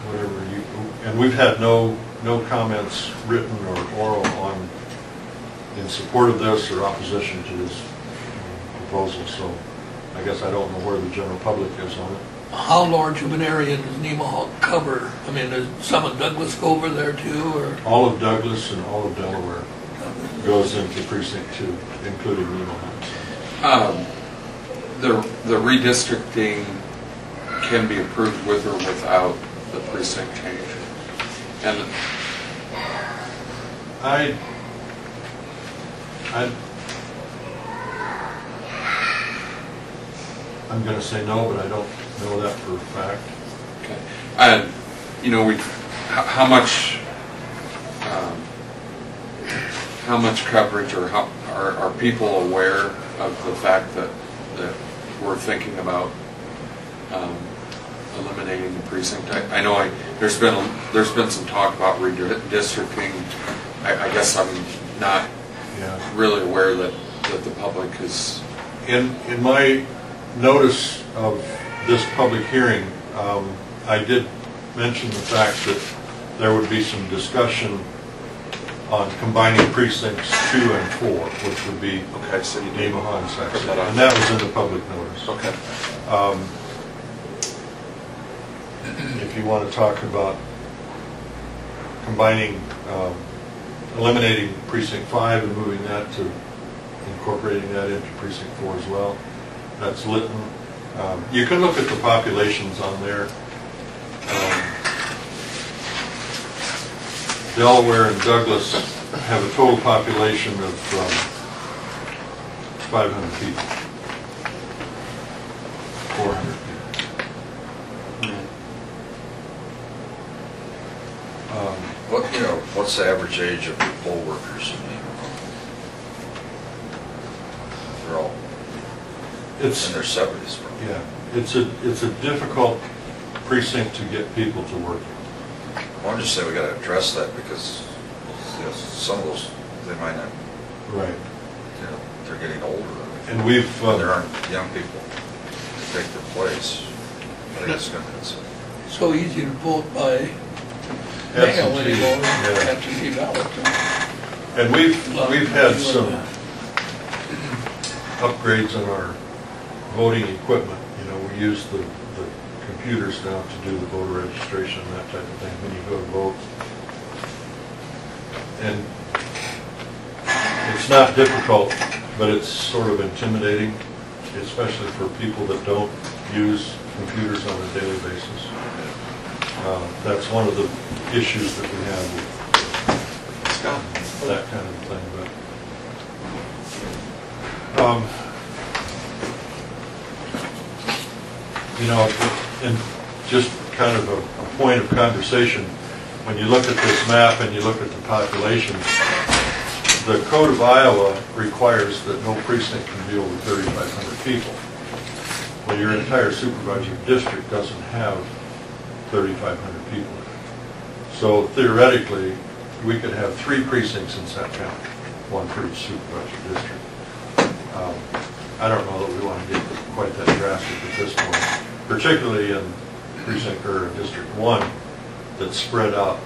Whatever you, and we've had no comments, written or oral, on in support of this or opposition to this proposal. So I guess I don't know where the general public is on it. How large of an area does Nemaha cover? I mean, does some of Douglas go over there too, or? All of Douglas and all of Delaware goes into Precinct 2, including Nemaha. The redistricting can be approved with or without the precinct change. And I'm going to say no, but I don't know that for a fact. okay, and you know, how much coverage, or how are people aware of the fact that we're thinking about eliminating the precinct? I know there's been some talk about redistricting. I guess I'm not really aware that the public is. In my notice of this public hearing, I did mention the fact that there would be some discussion on combining precincts 2 and 4, which would be So you Nemaha and Sac City, that and that was in the public notice. Okay. If you want to talk about combining, eliminating Precinct 5 and moving that to incorporating that into Precinct 4 as well, that's Lytton. You can look at the populations on there. Delaware and Douglas have a total population of 500 people. 400 people. What's the average age of your poll workers? They're all in their 70s, probably. Yeah, it's a difficult precinct to get people to work in. Well, I'm just saying we got to address that because some of those, they might not, Right. they're getting older. And we've... there aren't young people to take their place. I think it's So easy to vote by mail absentee, anymore, yeah. absentee ballot. And we've had some upgrades on our voting equipment. We use the computers now to do the voter registration and that type of thing when you go to vote. And it's not difficult, but it's sort of intimidating, especially for people that don't use computers on a daily basis. That's one of the issues that we have with that kind of thing. But and just kind of a point of conversation, when you look at this map and you look at the population, the Code of Iowa requires that no precinct can be over 3,500 people. Well, your entire supervisor district doesn't have 3,500 people in it. So theoretically, we could have 3 precincts in Sac County, one for each supervisor district. I don't know that we want to get quite that drastic at this point, particularly in precinct or District 1 that's spread out,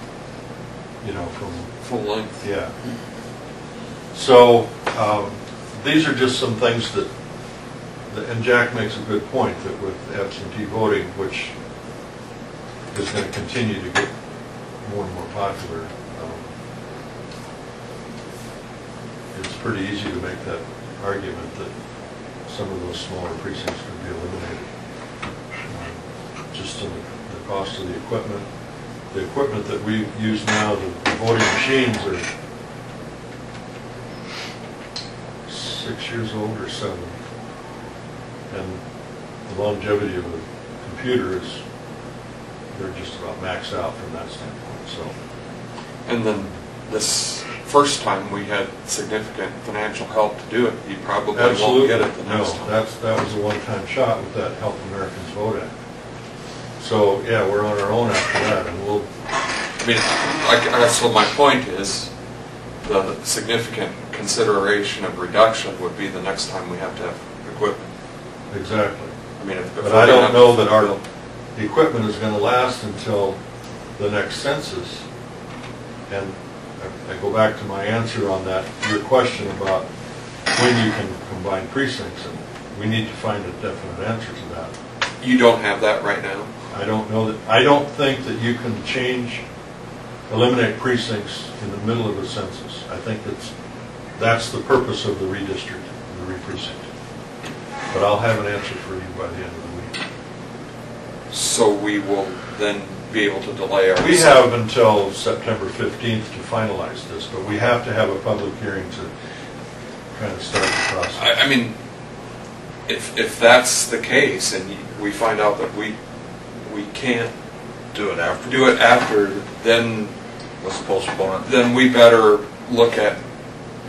from Full length. Yeah. So these are just some things that, and Jack makes a good point that with absentee voting, which is going to continue to get more and more popular, it's pretty easy to make that argument that some of those smaller precincts could be eliminated. Just in the cost of the equipment. The equipment that we use now, the voting machines are 6 years old or 7. And the longevity of the computer is, they're just about maxed out from that standpoint. So. And then this first time we had significant financial help to do it, you probably won't get it the next time. No, that was a one-time shot with that Help Americans Vote Act. So, yeah, we're on our own after that, and we'll... I mean, that's what my point is. The significant consideration of reduction would be the next time we have to have equipment. Exactly. I mean, if but I don't know that our equipment is going to last until the next census. And I go back to my answer on that, your question about when you can combine precincts, and we need to find a definite answer to that. You don't have that right now? I don't know that. I don't think that you can eliminate precincts in the middle of a census. I think that's the purpose of the redistrict, the reprecinct. But I'll have an answer for you by the end of the week. So we will then be able to delay our... We have until September 15th to finalize this, but we have to have a public hearing to kind of start the process. I mean, if that's the case, and we find out that we can't do it after, then let's postpone it. Then we better look at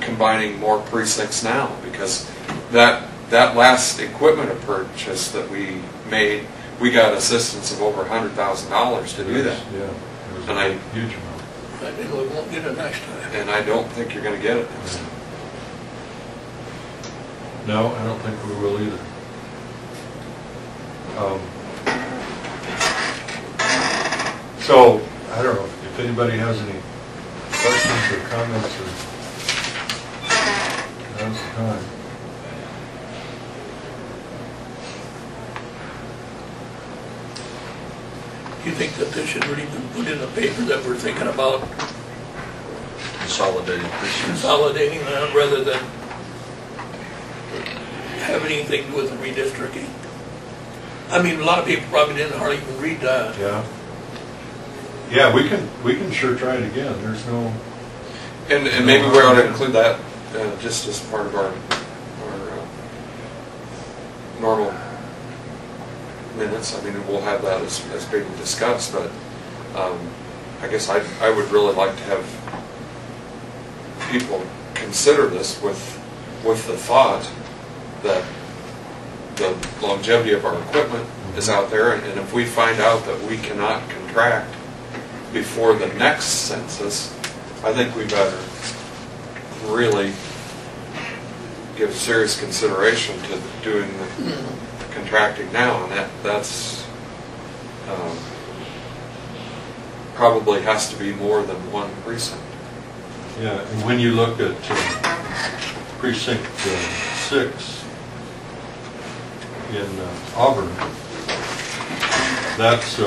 combining more precincts now, because that last equipment purchase that we made, we got assistance of over $100,000 to do that. Yeah, it was and a huge amount. I think we won't get it next time. And I don't think you're going to get it next time. No, I don't think we will either. So, I don't know if anybody has any questions or comments, or now's the time. Do you think that this should really be put in the paper that we're thinking about consolidating that rather than have anything to do with the redistricting? I mean, a lot of people probably didn't hardly even read that. Yeah. Yeah, we can sure try it again. There's no, And maybe we ought to include that just as part of our normal minutes. I mean, we'll have that as being discussed, but I guess I would really like to have people consider this with the thought that the longevity of our equipment is out there, and if we find out that we cannot contract before the next census, I think we better really give serious consideration to doing the contracting now, and that's probably has to be more than one precinct. yeah, and when you look at precinct 6 in Auburn, that's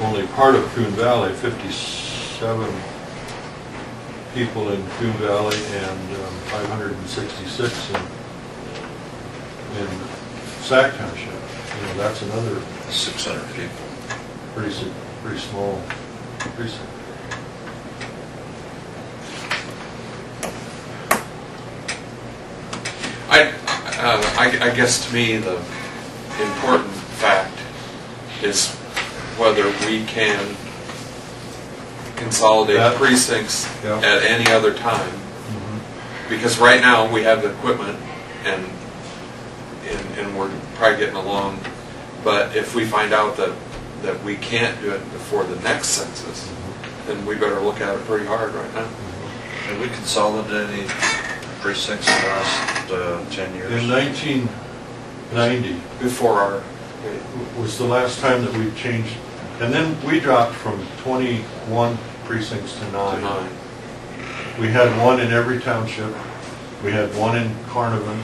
only part of Coon Valley, 57 people in Coon Valley and 566 in Sac Township. You know, that's another 600 people. pretty small precinct. I guess to me the important fact is whether we can consolidate precincts at any other time. Because right now we have the equipment and we're probably getting along, but if we find out that we can't do it before the next census, then we better look at it pretty hard right now. Have we consolidated any precincts in the last 10 years? In 1990 Before our was the last time that we changed, and then we dropped from 21 precincts to 9. We had one in every township. We had one in Carnarvon,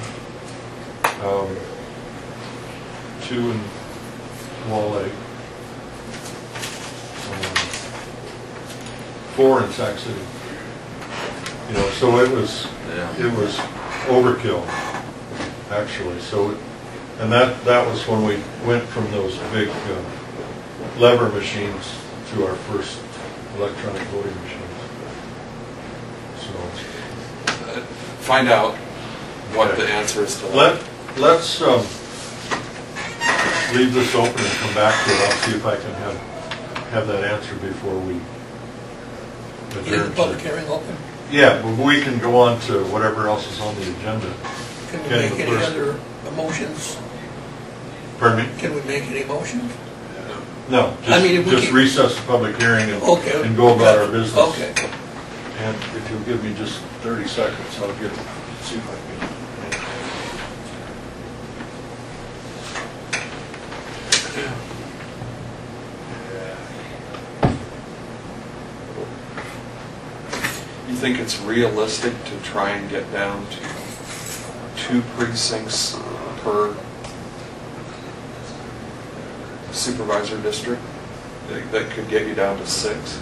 2 in Wall Lake, 4 in Sac City. You know, so it was overkill, actually. So, and that was when we went from those big lever machines to our first electronic voting machines. So, find out what the answer is to that. Let's leave this open and come back to it. I'll see if I can have that answer before we Leave the public hearing open. Yeah, but we can go on to whatever else is on the agenda. Can we make any other motions? Pardon me? Can we make any motions? No, just recess the public hearing and go about our business. Okay. And if you'll give me just 30 seconds, I'll see if I can. You think it's realistic to try and get down to 2 precincts per supervisor district? That could get you down to 6?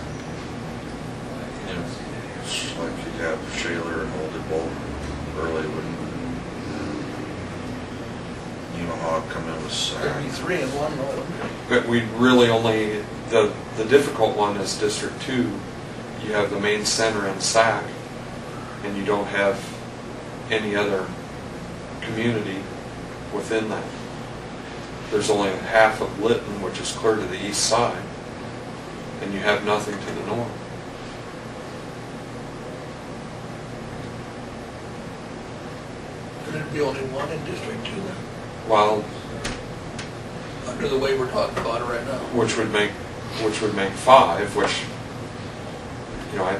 Yeah. It's like you'd have Shaler and Oldie Bowl early when Unihog come in with SAC. 33 in one row. But we really only, the difficult one is District 2. You have the main center in SAC, and you don't have any other community within that. There's only half of Lytton, which is clear to the east side, and you have nothing to the north. There'd be only one in District 2 then, While, under the way we're talking about it right now. which would make 5, which, you know,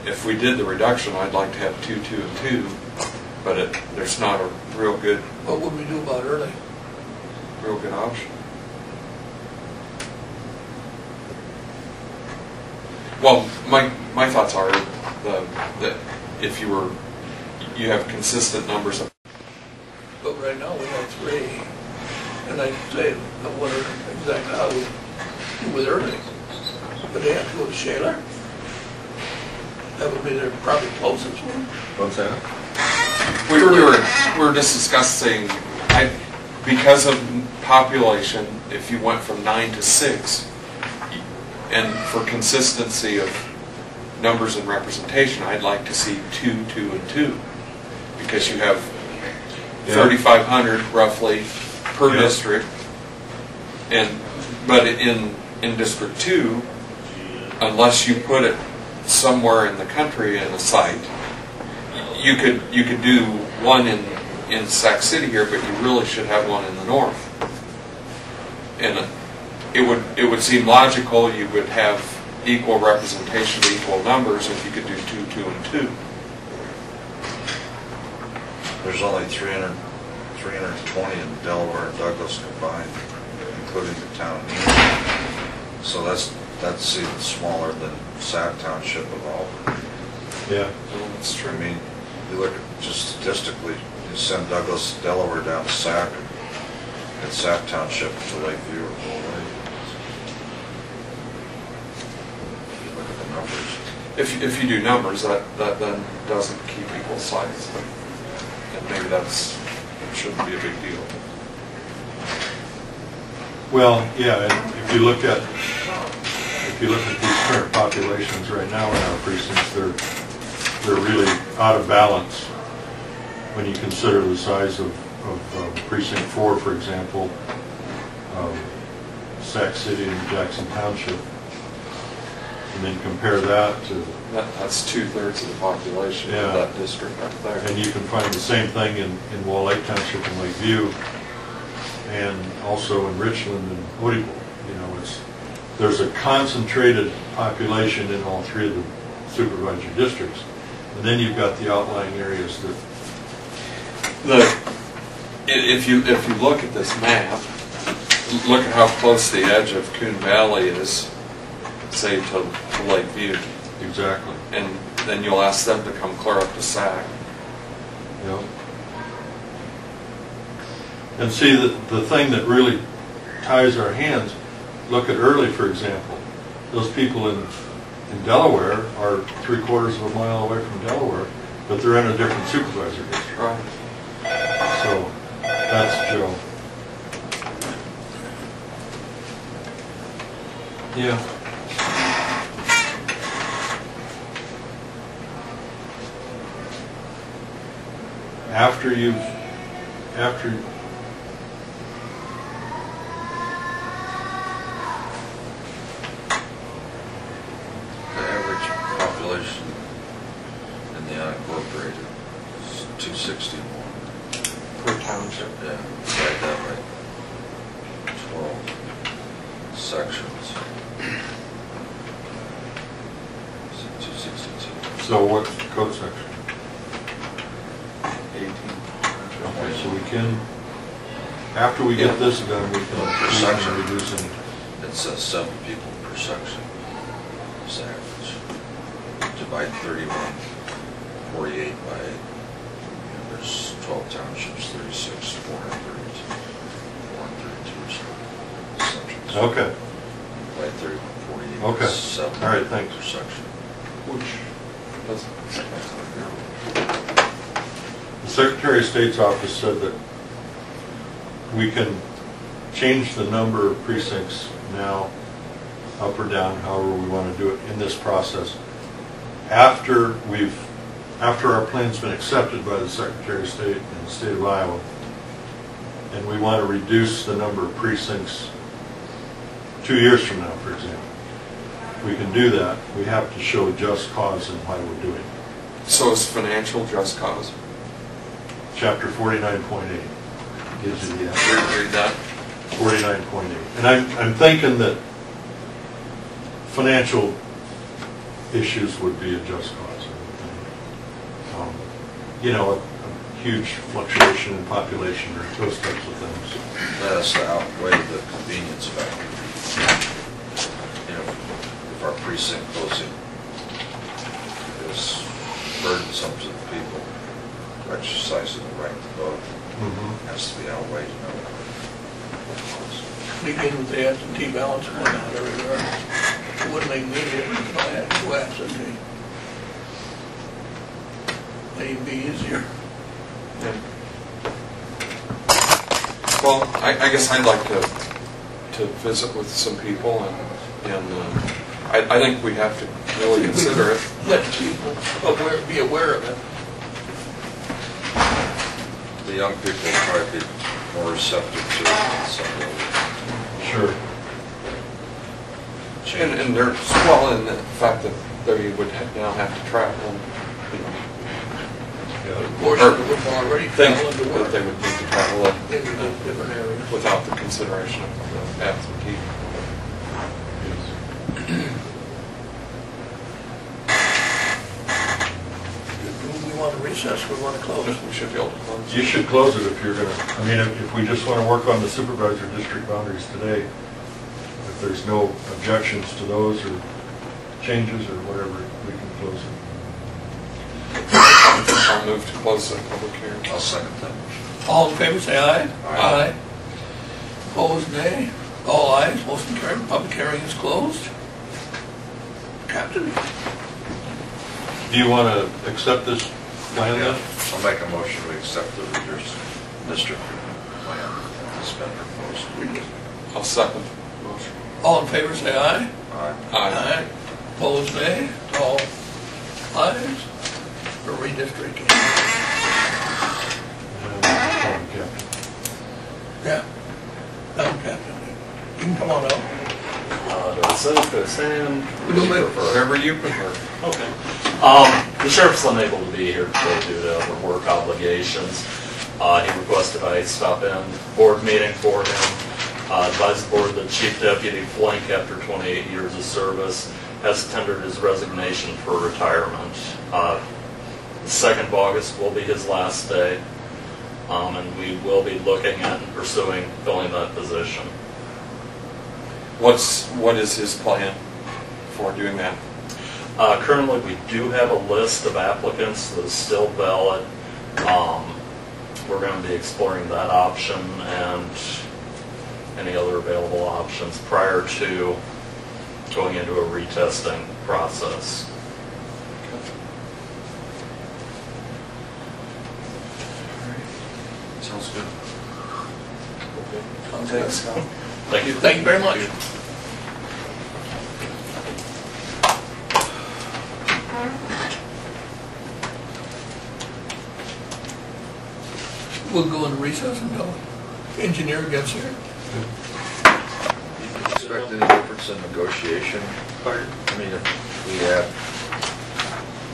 if we did the reduction, I'd like to have 2, 2, and 2, but there's not a real good What would we do about early? option. Well, my thoughts are that if you have consistent numbers of. But right now we have 3, and I say, I wonder exactly how we do with early. But they have to go to Shaler. That would be their probably closest one. What's that? We were just discussing, because of population, if you went from 9 to 6, And for consistency of numbers and representation, I'd like to see 2, 2, and 2. Because you have 3,500 roughly per Yeah. district. But in District 2, unless you put it somewhere in the country in a site, you could do one in Sac City here, but you really should have one in the north. And it would seem logical you would have equal representation, equal numbers if you could do 2, 2, and 2. There's only 320 in Delaware and Douglas combined, including the town of Neenah. So that's even smaller than Sac Township of Auburn. Yeah. That's true. I mean, you look at just statistically, you send Douglas, Delaware down to Sac, and Sac Township to Lakeview or Bull Lake. You look at the numbers. If you do numbers, that then doesn't keep equal size. And maybe shouldn't be a big deal. Well, yeah, and if you look at these current populations right now in our precincts, they're really out of balance when you consider the size of precinct 4, for example, Sac City and Jackson Township, and then compare that to. That's 2/3 of the population of that district right there. And you can find the same thing in Wall Lake Township and Lakeview, and also in Richland and Odebo. You know, there's a concentrated population in all 3 of the supervisor districts, and then you've got the outlying areas that. If you look at this map, look at how close the edge of Coon Valley is, say to Lakeview. Exactly. And then you'll ask them to come clear up to Sac. Yep. And see, the thing that really ties our hands, look at Early, for example. Those people in Delaware are 3/4 of a mile away from Delaware, but they're in a different supervisor district. Right. So that's Joe. Yeah. After The average population in the unincorporated is 261. Per township. Yeah, divide that by 12 sections. So 262. So what code section? 18. Okay, so we can, after we get this done, we can reduce it. It says 7 people per section. It's average. Divide 3148 by, there's 12 townships, 36, 432 sections. Okay, Divide 3148. Okay. 7 All right, thanks. per section. Which doesn't. the Secretary of State's office said that we can change the number of precincts now, up or down, however we want to do it in this process, after our plan's been accepted by the Secretary of State in the state of Iowa, and we want to reduce the number of precincts 2 years from now, for example. We can do that. We have to show just cause in why we're doing it. So is financial just cause? Chapter 49.8 gives you the answer. Read that. 49.8. And I'm thinking that financial issues would be a just cause. You know, a huge fluctuation in population or those types of things. That has to outweigh the convenience factor. You know, if our precinct closing is burdensome to the people exercising the right to vote, has to be outweighed in other ways. Begin with the absentee balance going out everywhere. It wouldn't make any difference if I had to go absentee. It'd be easier. Yeah. Well, I guess I'd like to visit with some people And I think we have to really consider it. Let people be aware of it. The young people will probably be more receptive to it than some of the Sure. change. And they're swelling the fact that they would now have to travel, you know, Portion of them already think fell into that work they would need to travel up into the different areas. without the consideration of the absentee. Do we want to recess, we want to close? We should be able to close. You should close it if you're gonna, I mean, if we just want to work on the supervisor district boundaries today, if there's no objections to those or changes or whatever, we can close it. I'll move to close the public hearing. I'll second that. All in favor, say aye. Aye. Opposed, nay. All ayes, motion carried, public hearing is closed. Captain? Do you want to accept this plan then? I'll make a motion to accept the Reader's District plan that's been proposed. I'll second the motion. All in favor, say aye. Aye. Aye. Opposed, nay. All ayes for redistricting. Yeah. Madam Captain, you can come on up. Do I sit, do I stand? We don't make- Whatever you prefer. Okay. The sheriff's unable to be here today due to other work obligations. He requested I stop in board meeting for him. Advise the board that Chief Deputy Flink, after 28 years of service, has tendered his resignation for retirement. The 2nd of August will be his last day, and we will be looking at and pursuing filling that position. What is his plan for doing that? Currently, we do have a list of applicants that is still valid. We're going to be exploring that option and any other available options prior to going into a retesting process. Sounds good. Thanks, Scott. Thank you. Thank you very much. We'll go into recess until the engineer gets here. Expect any difference in negotiation? Pardon? I mean, if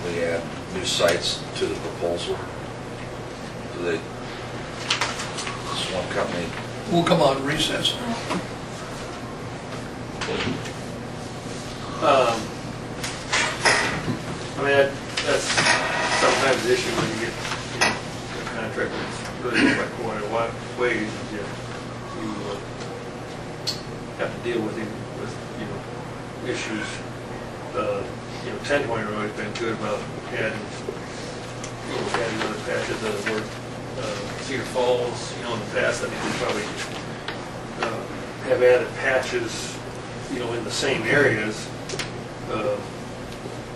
we add new sites to the proposal, do they, this one company, We'll come out and recess. I mean, that's sometimes the issue when you get, a contract that's really going by quite a lot of ways, you have to deal with issues. 1020 has always been good about adding other patches that have worked. Cedar Falls, in the past, I think we probably have added patches, in the same areas.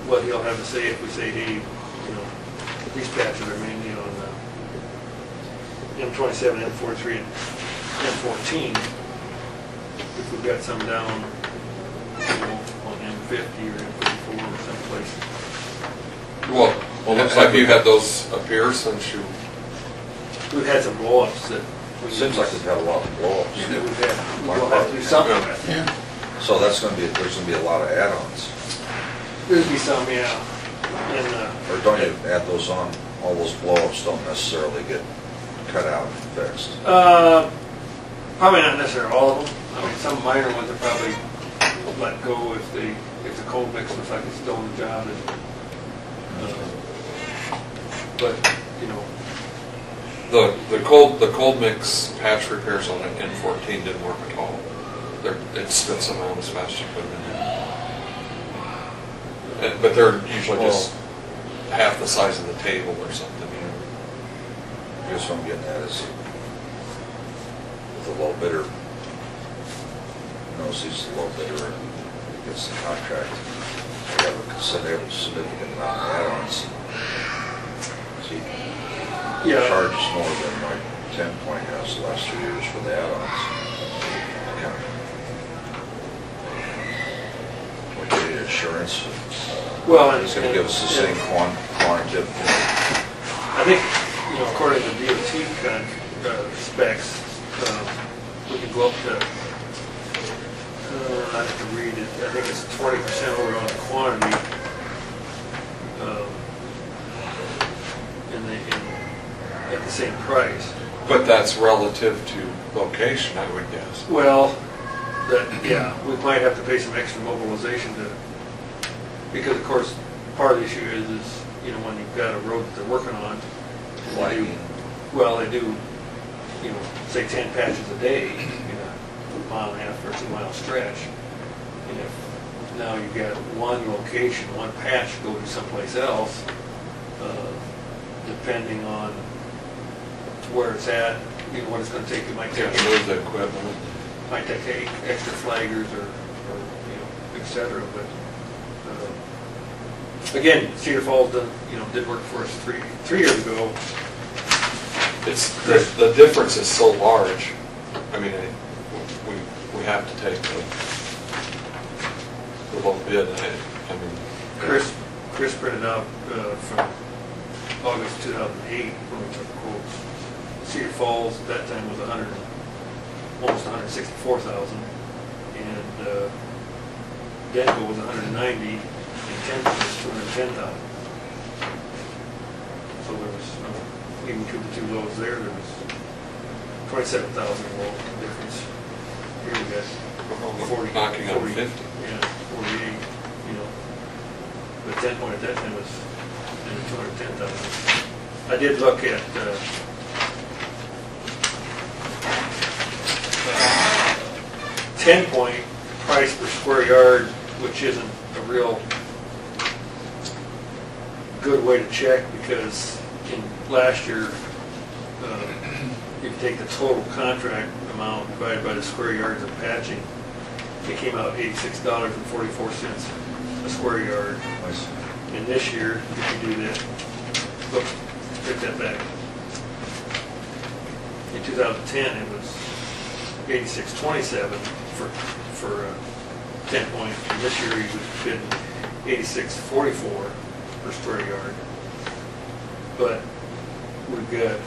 What he'll have to say if we say, hey, these patches are mainly on M27, M43, and M14. If we've got some down, on M50 or M54 or someplace. Well, looks like you had those appear since you. We've had some blow-ups that. seems like we've had a lot of blow-ups. That we'll have to do something with. Yeah. So there's gonna be a lot of add-ons. There'd be some, yeah. And, Or don't you add those on, all those blow-ups don't necessarily get cut out and fixed? probably not necessarily all of them. I mean, some minor ones are probably let go if the cold mix looks like it's still on the job. But, The cold mix patch repairs on an N14 didn't work at all. It spits them out as fast as you put them in there. But they're usually just half the size of the table or something. I guess what I'm getting at is with a low bidder, knows he's a low bidder and gets the contract. They have a significant amount of add-ons. So he charges more than like 10-point has the last 3 years for the add-ons. insurance? Well, and He's gonna give us the same quantitative. I think, according to DOT specs, we can go up to, I have to read it, I think it's 20% over on the quantity. At the same price. But that's relative to location, I would guess. Well, yeah, we might have to pay some extra mobilization because of course, part of the issue is when you've got a road that they're working on, they do, say 10 patches a day in a mile and a half or 2 mile stretch. And if now you've got one location, one patch go to someplace else, depending on where it's at, what it's going to take, it might take move the equipment. Might take extra flaggers or et cetera. But again, Cedar Falls did work for us three years ago. It's the difference is so large. I mean, we have to take the low bid. I mean, Chris printed out from August 2008 when we took quotes. Cedar Falls at that time was almost 164,000, and Denver was 190, and Tempe was 210,000. So there was, even between the two lows there was 27,000 difference. Here we got 40, knocking on 50. Yeah, 48. But 10 point at that time was 210,000. I did look at 10-point price per square yard, which isn't a real good way to check because in last year, if you take the total contract amount divided by the square yards of patching, it came out $86.44 a square yard. And this year, if you do that, take that back. In 2010, it was $86.27 for 10 points. And this year, he was bidding $86.44 per square yard. But we've got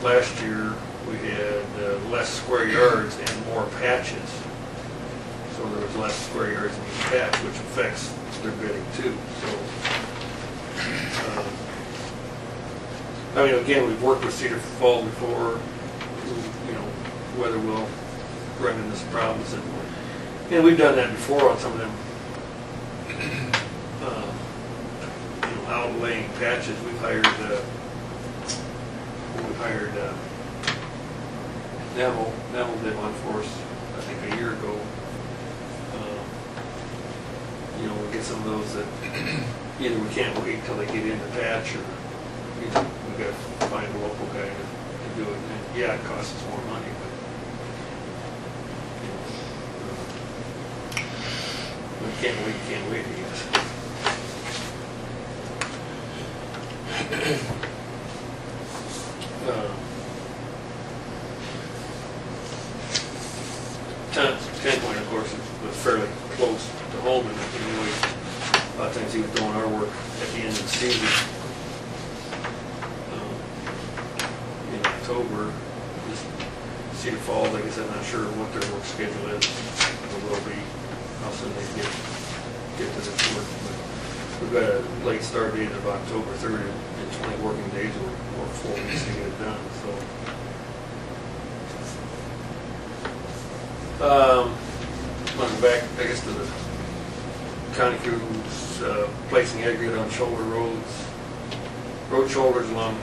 last year we had less square yards and more patches. So there was less square yards in each patch, which affects their bidding too. So, I mean, again, we've worked with Cedar Falls before, whether we'll run into some problems. And we've done that before on some of them, outlaying patches. We've hired Neville did one for us, I think a year ago. We get some of those that either we can't wait till they get in the patch, or we've got to find a local guy to do it. And yeah, it costs us more money, but we can't wait, I guess. Standpoint, of course, was fairly close to home, and a lot of times he was doing our work at the end of the season. In October, Cedar Falls, I guess I'm not sure what their work schedule is, or will be, how soon they get to this work. But we've got a late start date of October 3rd, and 20 working days or 4 weeks to get it done. So. Going back, I guess, to the county crews placing aggregate on shoulder roads, road shoulders along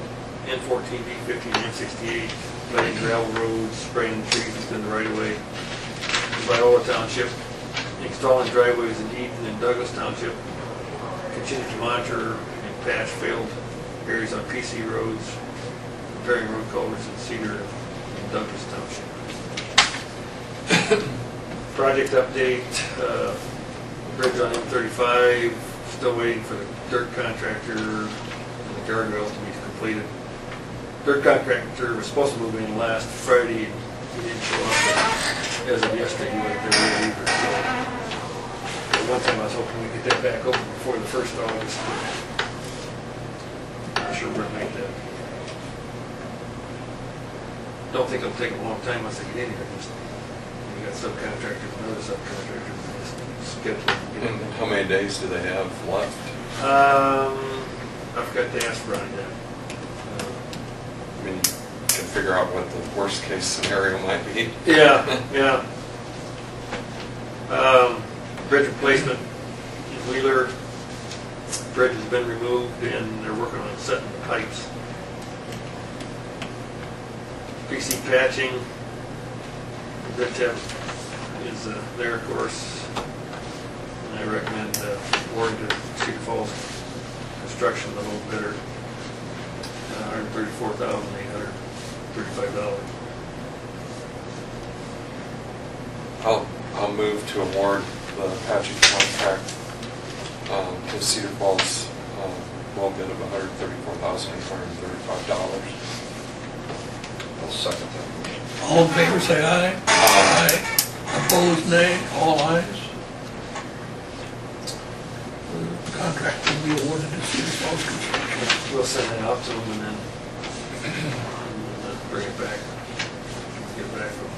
N14, D15, and N68, laying gravel roads, spraying trees within the right-of-way. Viola Township, installing driveways in Eden and Douglas Township, continue to monitor and patch failed areas on PC roads, repairing road culverts in Cedar and Douglas Township. Project update, bridge on M35, still waiting for the dirt contractor and the guardrails to be completed. Dirt contractor was supposed to move in last Friday, and he didn't show up, but as of yesterday he wasn't there either. So one time I was hoping we'd get that back open before the 1st of August. I'm sure we're gonna make that. Don't think it'll take a long time once they get in here. Just, we got subcontractors and other subcontractors. Just schedule and get in And there. how many days do they have left? I forgot to ask Brian that. I mean, you can figure out what the worst case scenario might be. Yeah, yeah. Bridge replacement in Wheeler. Bridge has been removed and they're working on setting the pipes. PC patching. The tip is there, of course. And I recommend awarding to Cedar Falls Construction the little bidder. $134,835. I'll move to award the patching contract to Cedar Falls, low bid of $134,835. I'll second that motion. All in favor, say aye. Aye. Opposed, nay. All ayes. The contract will be awarded to Cedar Falls Construction. We'll send that out to them and then bring it back. Get it back from them.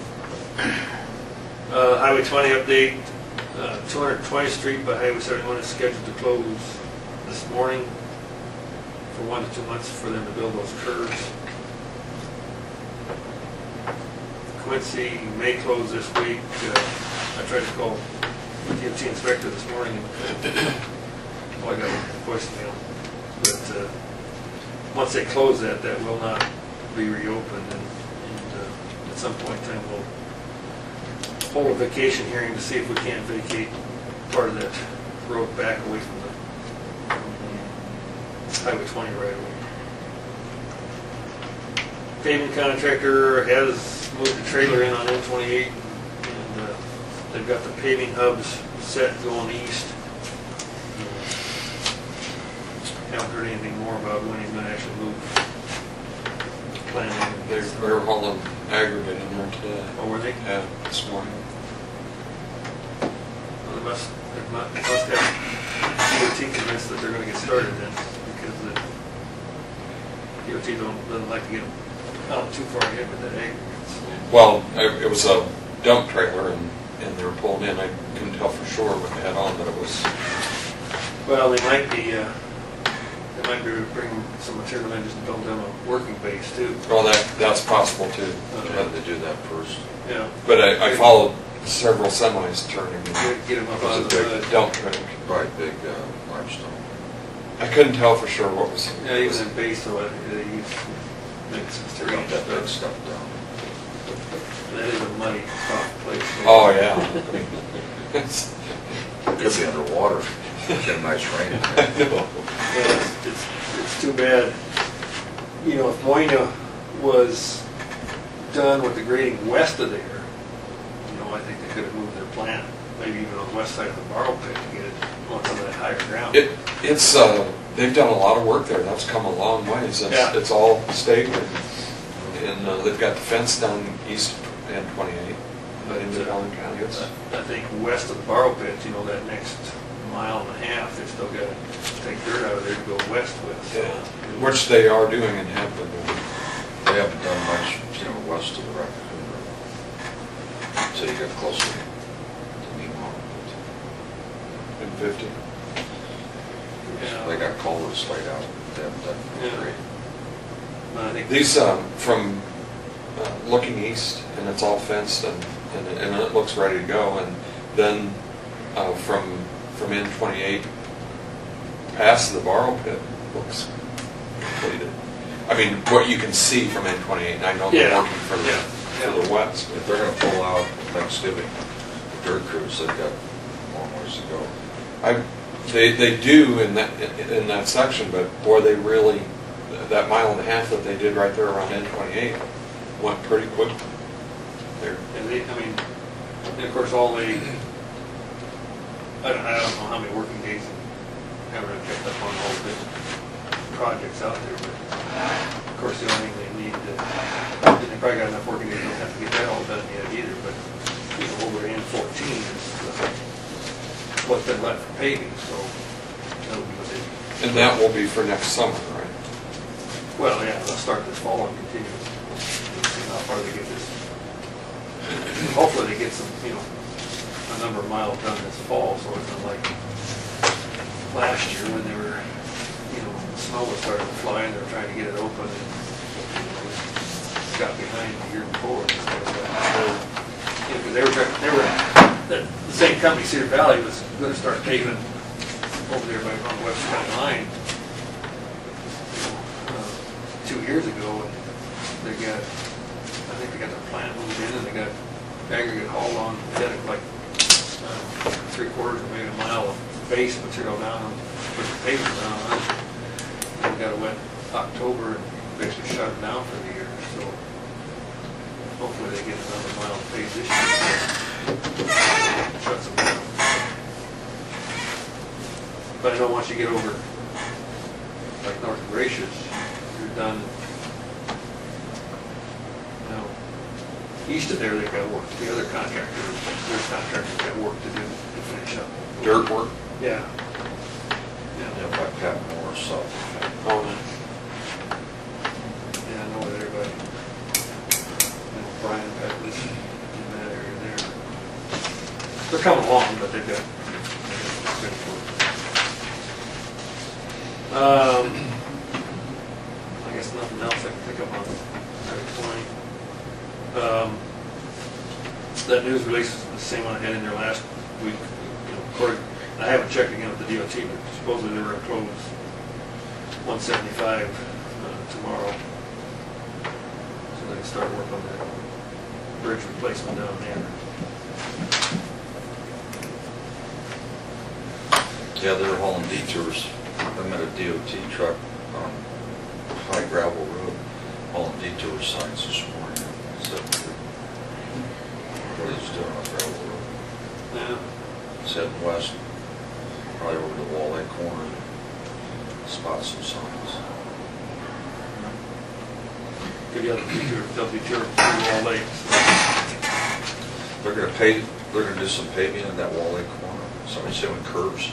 Highway 20 update. 220th Street by Highway 71 is scheduled to close this morning for 1 to 2 months for them to build those curves. Quincy may close this week. I tried to call the DOT inspector this morning and I got a voicemail. But once they close that will not be reopened, and at some point in time we'll hold a vacation hearing to see if we can't vacate part of that road back away from the Highway 20 right away. Paving contractor has moved the trailer in on M28, and they've got the paving hubs set going east. Haven't heard anything more about when he's going to actually move. Planning. They're hauling aggregate in there today. Oh, were they? Yeah, this morning. Well, they must have DOT convinced that they're going to get started then, because the DOT doesn't like to get out too far ahead with that aggregates. Well, it was a dump trailer and they were pulled in. I couldn't tell for sure what they had on, but it was. Well, they might be bringing some material in just to build them a working base too. Well, that's possible too. Had to do that first. Yeah. But I followed several semis turning. Get them up It was on a the big hood. dump truck. Probably big limestone. I couldn't tell for sure what was. Yeah, even in base, so they use mix Drop material. that big stuff down. That is a muddy, soft place. Oh yeah. It's- Could be underwater. Get a nice rain. I know. Yeah, it's too bad. You know, if Moina was done with the grading west of there, you know, I think they could have moved their plant, maybe even on the west side of the borrow pit to get it on some of that higher ground. It's they've done a lot of work there. That's come a long ways. Yeah. It's all state and they've got the fence down east and 28 into Allen County. I think west of the borrow pit, you know, that next mile and a half, they've still got to take dirt out of there to go west with. So, Which they are doing and have been doing. They haven't done much, west of the Raccoon River. Until you get closer to Meemaw. In 50. Yeah. They got culverts laid out. They haven't done Yeah. great. I think These from looking east, and it's all fenced and it looks ready to go. And then from N28 past the borrow pit looks completed. I mean, what you can see from N28, and I know they're Yeah. working for the west. If they're gonna pull out Thanksgiving, the dirt crews, they've got a long ways to go. They do in that section, but boy, they really, that mile and a half that they did right there around N28 went pretty quick. There. and they, I mean, and of course, all the, I don't know how many working days, I haven't really kept up on all the projects out there, but of course, the only thing they need to, they probably got enough working days, they don't have to get that all done yet either, but, you know, over N14 is what's been left for paving, so that'll be what they. And that will be for next summer, right? Well, yeah, they'll start this fall and continue. We'll see how far they get this. Hopefully they get some, a number of miles done this fall, so it's not like last year when they were, the snow was starting to fly and they were trying to get it open and got behind the year before and stuff like that. Because the same company, Cedar Valley, was going to start paving over there by on the West County line 2 years ago, and I think they got their plant moved in, and they got aggregate hauled on, they had like 3/4 or maybe a mile of base material down, and put the pavement down on it. And we got a wet October and basically shut it down for the year, so hopefully they get another mile of paved this year. Shuts them down. But I know once you get over, like North Gracious, you're done. East of there, they've got work. The other contractors, there's contractors got work to do to finish up. Dirt work? Yeah. Yeah, by Pat Moore, so. Oh, Yeah, I know with everybody. Brian, Pat, this in that area there. They're coming along, but they've got good work. I guess nothing else I can think of on Highway 20. That news release is the same one I had in there last week. I haven't checked again with the DOT, but supposedly they were going to close 175 tomorrow. So they can start work on that bridge replacement down there. Yeah, they were hauling detours. I met a DOT truck on high gravel road, hauling detour signs this morning. So, what he's doing on gravel road. Yeah. He's heading west, probably over to Wall Lake Corner, spot some signs. Good other detour, they'll detour through Wall Lake. They're gonna do some paving in that Wall Lake corner. Somebody's doing curves.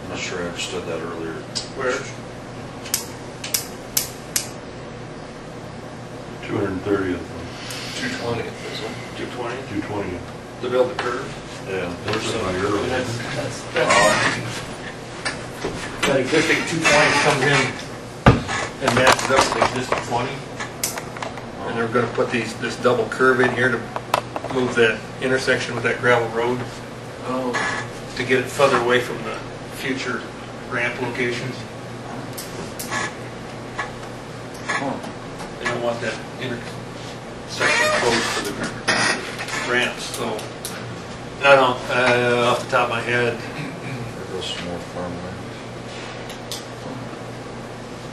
I'm not sure I understood that earlier. Where? 230th, 220th, is it? 220? 220th. To build the curve? Yeah. There's somebody earlier. That existing 220 comes in and matches up with the existing 20. And they're gonna put this double curve in here to move that intersection with that gravel road. To get it further away from the future ramp locations. They don't want that intersection closed for the ramps, so. I don't, off the top of my head, There goes some more farmland.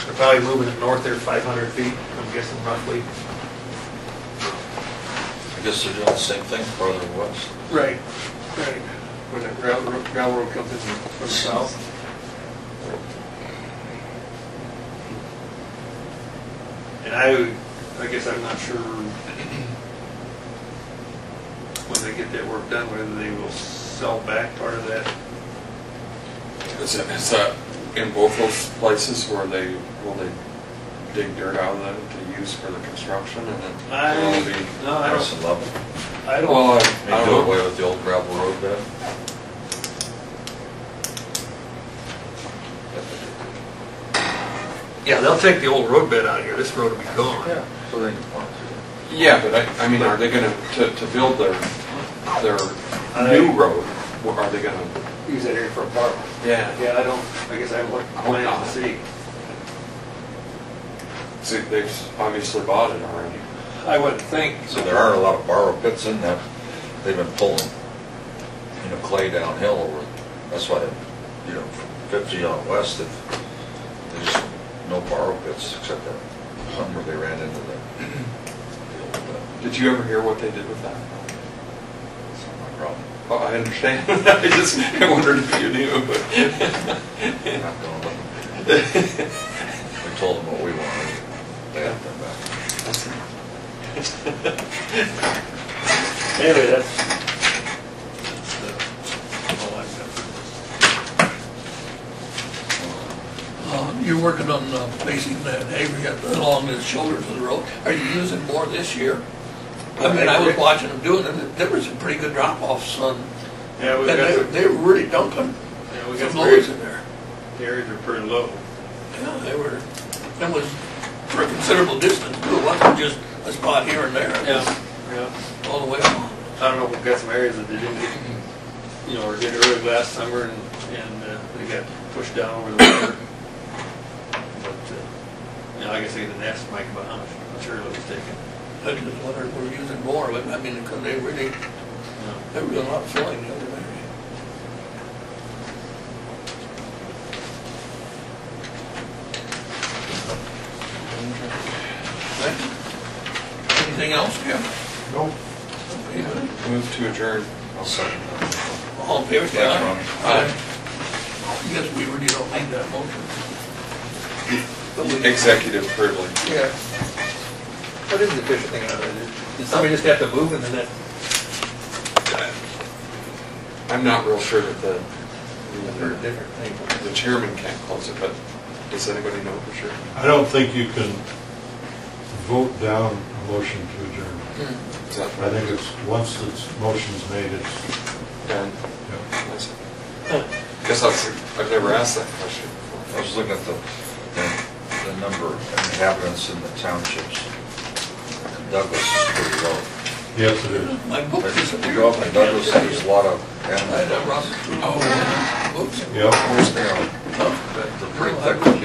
they're probably moving it north there 500 feet, I'm guessing roughly. I guess they're doing the same thing farther west. Right. Right. Where that gravel road comes in from the south. And I guess I'm not sure when they get that work done, whether they will sell back part of that. Is that in both those places where will they dig dirt out of them to use for the construction and then it'll be No, I Nice and level. don't. well, I They don't do know. away with the old gravel road bed. Yeah, they'll take the old road bed out of here. This road will be gone. So they can farm through Yeah, but I mean, are they gonna, to build their new road, are they gonna? Use that area for a park. Yeah. Yeah, I guess I haven't looked at the plan to see. See, they've obviously bought it already. I wouldn't think. So there are a lot of borrow pits in that. They've been pulling, clay downhill over. That's why, from 50 on west, there's no borrow pits except that one where they ran into the old, Did you ever hear what they did with that? that's not my problem. Oh, I understand. I wondered if you knew. Not going to let them. We told them what we wanted. They have them back. Anyway, that's you're working on placing that aggregate along the shoulders of the road. Are you using more this year? I mean, I was watching them doing it, there was some pretty good drop-offs on, Yeah, we've and got some, they were really dumping yeah, we got some some loads areas, in there. the areas are pretty low. Yeah, they were, it was for a considerable distance, too. It wasn't just a spot here and there. It was Yeah. all the way along. I don't know, we've got some areas that they didn't get, you know, or did early last summer and they got pushed down over the winter. But, you know, I guess they didn't ask Mike about how much early was taken. I just wondered if we're using more, but I mean, because they were doing a lot of filling the other day. Anything else, Jim? Nope. Move to adjourn. I'll second that. All in favor, say Thanks, aye. Ron. Aye. Yes, we really don't need that motion. But we- Executive privilege. Yeah. What is the official thing out of it? Did somebody just have to move and then that? I'm not real sure that Or a different thing? the chairman can't close it, but does anybody know for sure? I don't think you can vote down a motion to adjourn. Is that I think it's, once the motion's made, it's, done? yeah. I see. Guess I've never asked that question before. I was looking at the number of inhabitants in the townships. Douglas is pretty low. Yes, it is. My book But is. if you go up in Douglas, there's a lot of I had that animals. Robert True books. Yep. Where's they are? They're pretty thick.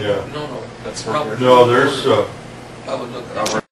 Yeah. No, no. That's Robert right. No, there's, I was looking. Robert